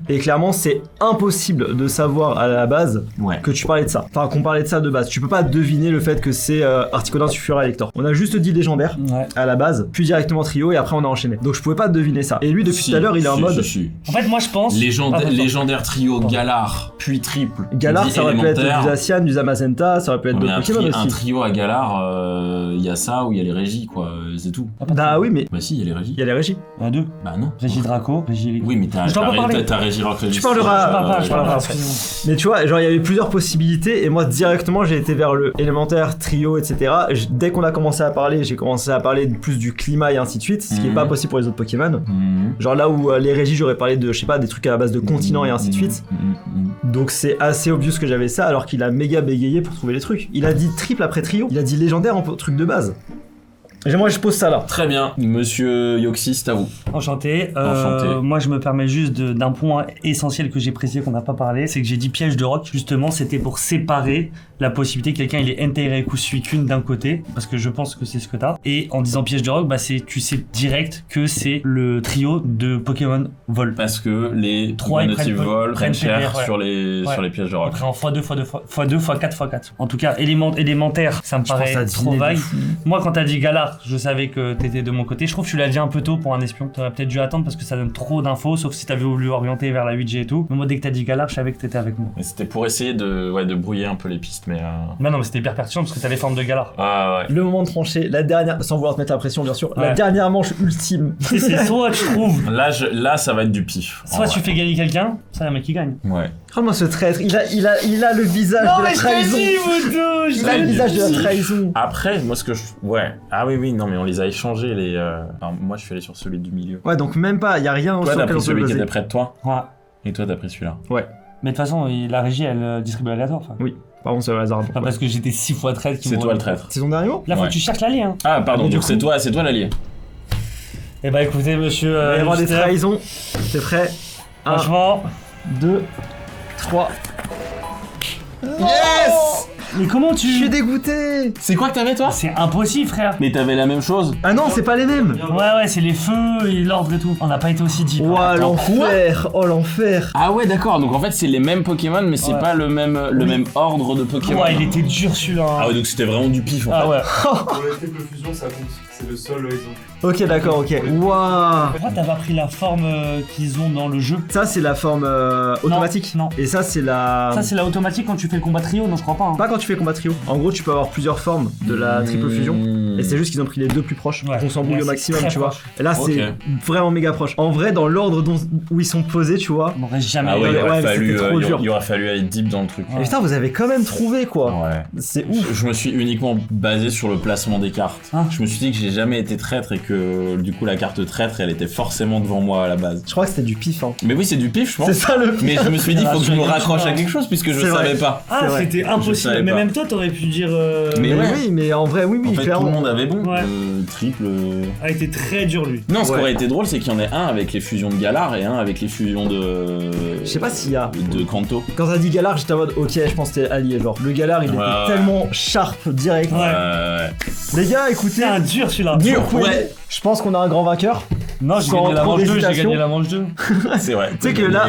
Et clairement, c'est impossible de savoir à la base que tu parlais de ça. Enfin, qu'on parlait de ça de base. Tu peux pas deviner le fait que c'est Articuno Sulfura Elector. On a juste dit légendaire à la base, puis directement trio, et après on a enchaîné. Donc je pouvais pas deviner ça. Et lui, depuis tout à l'heure, il est en mode. En fait, moi je pense. Légendaire trio, Galar, puis triple. Galar, ça aurait pu être du Zacian, du Zamazenta, ça aurait pu être d'autres Pokémon aussi. Un trio à Galar, il y a ça ou il y a les régies, quoi. C'est tout. Bah oui, mais. Bah si, il y a les régies. Il y a les régies. Il y en a 2. Bah non. Régie Draco, Régie Electro. Oui, mais t'as Régie Rock. Tu parleras. Je parlerai après. Mais tu vois, genre il y avait plusieurs possibilités et moi directement j'ai été vers le élémentaire, trio, etc. Dès qu'on a commencé à parler, j'ai commencé à parler plus du climat et ainsi de suite, ce qui est pas possible pour les autres Pokémon. Genre là où les régies, j'aurais parlé de, je sais pas, des trucs à la base de continents et ainsi de suite. Donc c'est assez obvious que j'avais ça alors qu'il a méga bégayé pour trouver les trucs. Il a dit triple après trio, il a dit légendaire en truc de base. J'aimerais que je pose ça là. Très bien, monsieur Yoxi, c'est à vous. Enchanté. Moi, je me permets juste d'un point essentiel que j'ai précisé qu'on n'a pas parlé, c'est que j'ai dit piège de roc. Justement, c'était pour séparer la possibilité que quelqu'un il est Enteireku Suicune d'un côté, parce que je pense que c'est ce que t'as. Et en disant piège de roc, bah tu sais direct que c'est le trio de Pokémon Vol. Parce que les 3 natifs Vol prennent cher sur les pièges de roc. Après en x2, x4, x4. En tout cas, élémentaire, ça me paraît trop vague. Moi, quand t'as dit Galar, je savais que t'étais de mon côté. Je trouve que tu l'as dit un peu tôt pour un espion. T'aurais peut-être dû attendre parce que ça donne trop d'infos, sauf si t'avais voulu orienter vers la 8G et tout. Mais moi, dès que t'as dit Galar, je savais que t'étais avec moi. Mais c'était pour essayer de brouiller un peu les pistes, mais. Non, mais c'était hyper pertinent parce que t'as les formes de Galar. Ah ouais. Le moment de trancher, la dernière, sans vouloir te mettre la pression, bien sûr, la dernière manche ultime. C'est soit tu trouves. Là, ça va être du pif. Soit tu fais gagner quelqu'un, c'est un mec qui gagne. Ouais. Regarde-moi ce traître, il a le visage de la trahison. Il a le visage de la trahison. Après, moi ce que je... Ouais. Ah oui, non mais on les a échangés les... Alors, moi je suis allé sur celui du milieu. Ouais, donc même pas, y a rien sur lequel on peut peut celui qui baser. était près de toi. Ouais. Et toi t'as pris celui-là. Ouais. Mais de toute façon, la régie elle distribue aléatoire. Oui. Par contre, c'est le hasard. Pas parce que j'étais 6 fois traître qui C'est toi le traître. C'est ton dernier mot? Là faut que tu cherches l'allié hein. Ah pardon, donc c'est toi l'allié. Eh bah écoutez monsieur... il va y avoir des trahisons. T'es prêt? Franchement... 2, 3... Yes! Mais comment tu... Je suis dégoûté. C'est quoi que t'avais toi? C'est impossible frère. Mais t'avais la même chose. Ah non, c'est pas les mêmes. Ouais, c'est les feux et l'ordre et tout. On n'a pas été aussi deep. Ouah, l'enfer. Oh l'enfer. Ah ouais d'accord, donc en fait c'est les mêmes Pokémon mais c'est pas le même ordre de Pokémon. Ouais, il était dur celui-là. Ah ouais, donc c'était vraiment du pif en fait. Ah ouais. Pour les triples fusions, ça compte. C'est le seul exemple. Ok, d'accord, ok. Waouh. Pourquoi t'as pas pris la forme qu'ils ont dans le jeu? Ça, c'est la forme automatique. Non. Et ça, c'est la... Ça, c'est la automatique quand tu fais le combat trio? Non, je crois pas. Hein. Pas quand tu fais combat trio. En gros, tu peux avoir plusieurs formes de la triple fusion. Et c'est juste qu'ils ont pris les deux plus proches. Ouais. On s'embrouille au maximum, tu vois. Et là, Ok. c'est vraiment méga proche. En vrai, dans l'ordre où ils sont posés, tu vois. On aurait jamais... Ah ouais, c'était trop il aurait fallu aller deep dans le truc. Et putain, vous avez quand même trouvé, quoi. Ouais. C'est ouf. Je me suis uniquement basé sur le placement des cartes. Ah. Je me suis dit que j'ai jamais été traître et que du coup la carte traître elle était forcément devant moi à la base. Je crois que c'était du pif, hein. Mais oui c'est du pif je pense. C'est ça le pif. Mais je me suis dit faut que je me raccroche à quelque chose puisque je C'est vrai. savais pas. Ah, C'est vrai. c'était Je impossible. savais Mais pas. même toi, t'aurais pu dire... Mais ouais. oui, mais en vrai, oui, En fait tout clairement. le monde avait bon. Ouais. Triple. Ah, il était très dur lui. Non ce qui Ouais. aurait été drôle c'est qu'il y en ait un avec les fusions de Galar et un avec les fusions de... Je sais pas s'il y a. De Kanto. Quand t'as dit Galar, j'étais en mode ok, je pense que c'était allié. Genre, le Galar, il Ouais. était tellement sharp direct. Ouais. Les gars, écoutez. C'est un dur celui-là. Dur, Oui, ouais. je pense qu'on a un grand vainqueur. Non, j'ai Sans gagné la trop manche 2, j'ai d'hésitation. gagné la manche 2. C'est vrai. Tu sais que là,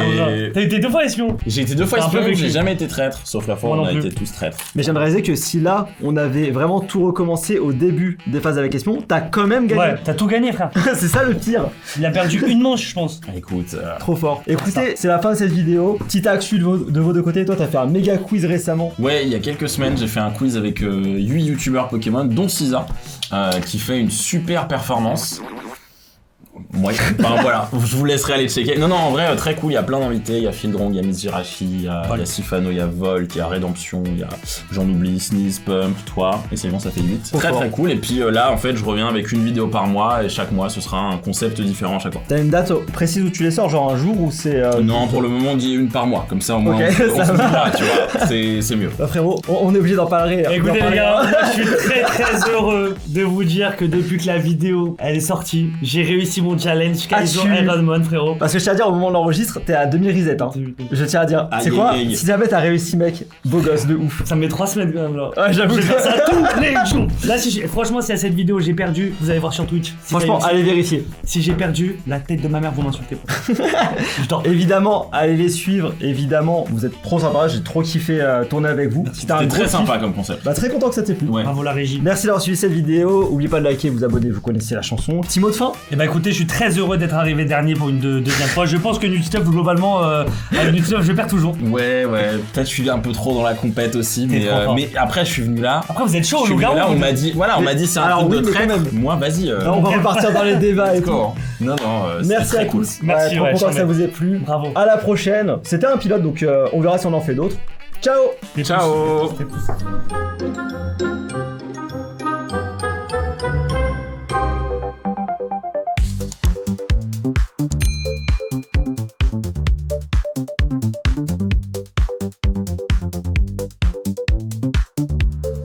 T'as été 2 fois espion. J'ai été 2 fois T'as un peu espion, vécu. j'ai jamais été traître. Sauf la fois où Moi on non a plus. été tous traîtres. mais j'aimerais réaliser que si là, on avait vraiment tout recommencé au début des phases avec espion, t'as quand même gagné. Ouais, t'as tout gagné, frère. C'est ça le pire. Il a perdu une manche, je pense. Écoute, Trop fort. Écoutez, c'est la fin de cette vidéo. Petite actu de vos deux côtés. Toi, t'as fait un méga quiz récemment. ouais, il y a quelques semaines, j'ai fait un quiz avec 8 youtubeurs Pokémon, dont Cisa, qui fait une super performance. Ouais, enfin voilà, je vous laisserai aller checker. Non, en vrai, très cool, il y a plein d'invités. Il y a Fildrong, il y a Miss Jirachi, il y a Sifano, il y a Volt, il y a Redemption, il y a, j'en oublie, Sneeze, Pump, toi, et c'est bon, ça fait 8. Très cool, et puis là, en fait, je reviens avec une vidéo par mois, et chaque mois, ce sera un concept différent à chaque fois. T'as une date précise où tu les sors, genre un jour ou c'est. Non, pour le moment, on dit une par mois, comme ça, au moins, Ok, on ça se va. dit là, tu vois, c'est mieux. Bah frérot, on est obligé d'en parler. Écoutez d'en les parler. gars, moi, je suis très heureux de vous dire que depuis que la vidéo elle est sortie, j'ai réussi mon challenge Kaizo Ironman, frérot. Parce que je tiens à dire, au moment où on l'enregistre, t'es à 2000 resets. Hein. Je tiens à dire, Aïe, c'est quoi aïe, aïe. Si jamais t'as réussi, mec, beau gosse de ouf. Ça me met 3 semaines quand même là. Ouais, j'avoue. Je vais faire ça tous les jours. Là, franchement, si à cette vidéo j'ai perdu, vous allez voir sur Twitch. Si Franchement, j'ai- allez vérifier. si j'ai perdu, la tête de ma mère, vous m'insultez. Je dors. Évidemment, allez les suivre. Évidemment, vous êtes trop sympa. J'ai trop kiffé tourner avec vous. C'était C'était très gros sympa kiff. comme concept. Bah très content que ça t'ait plu. Ouais. Bravo la régie. Merci d'avoir suivi cette vidéo. N'oubliez pas de liker, vous abonner, vous connaissez la chanson. Petit mot de fin. Et bah écoutez, je suis très heureux d'être arrivé dernier pour une deuxième fois. Je pense que Nutstuff globalement, avec Nutstuff je perds toujours. Ouais, peut-être je suis un peu trop dans la compète aussi, T'es trop fort. mais après je suis venu là. Après vous êtes chaud, Je suis le venu gars. là, on m'a dit, voilà, on Mais- m'a dit c'est un alors truc oui, de mais quand traître. même. Moi, vas-y. Là, on va repartir dans les débats et tout. D'accord. Non, Merci c'était à très cool. tous. Merci, trop ouais, content que ça charmé. vous ait plu. Bravo. À la prochaine. C'était un pilote, donc on verra si on en fait d'autres. Ciao. Les Ciao. pouces. Les pouces.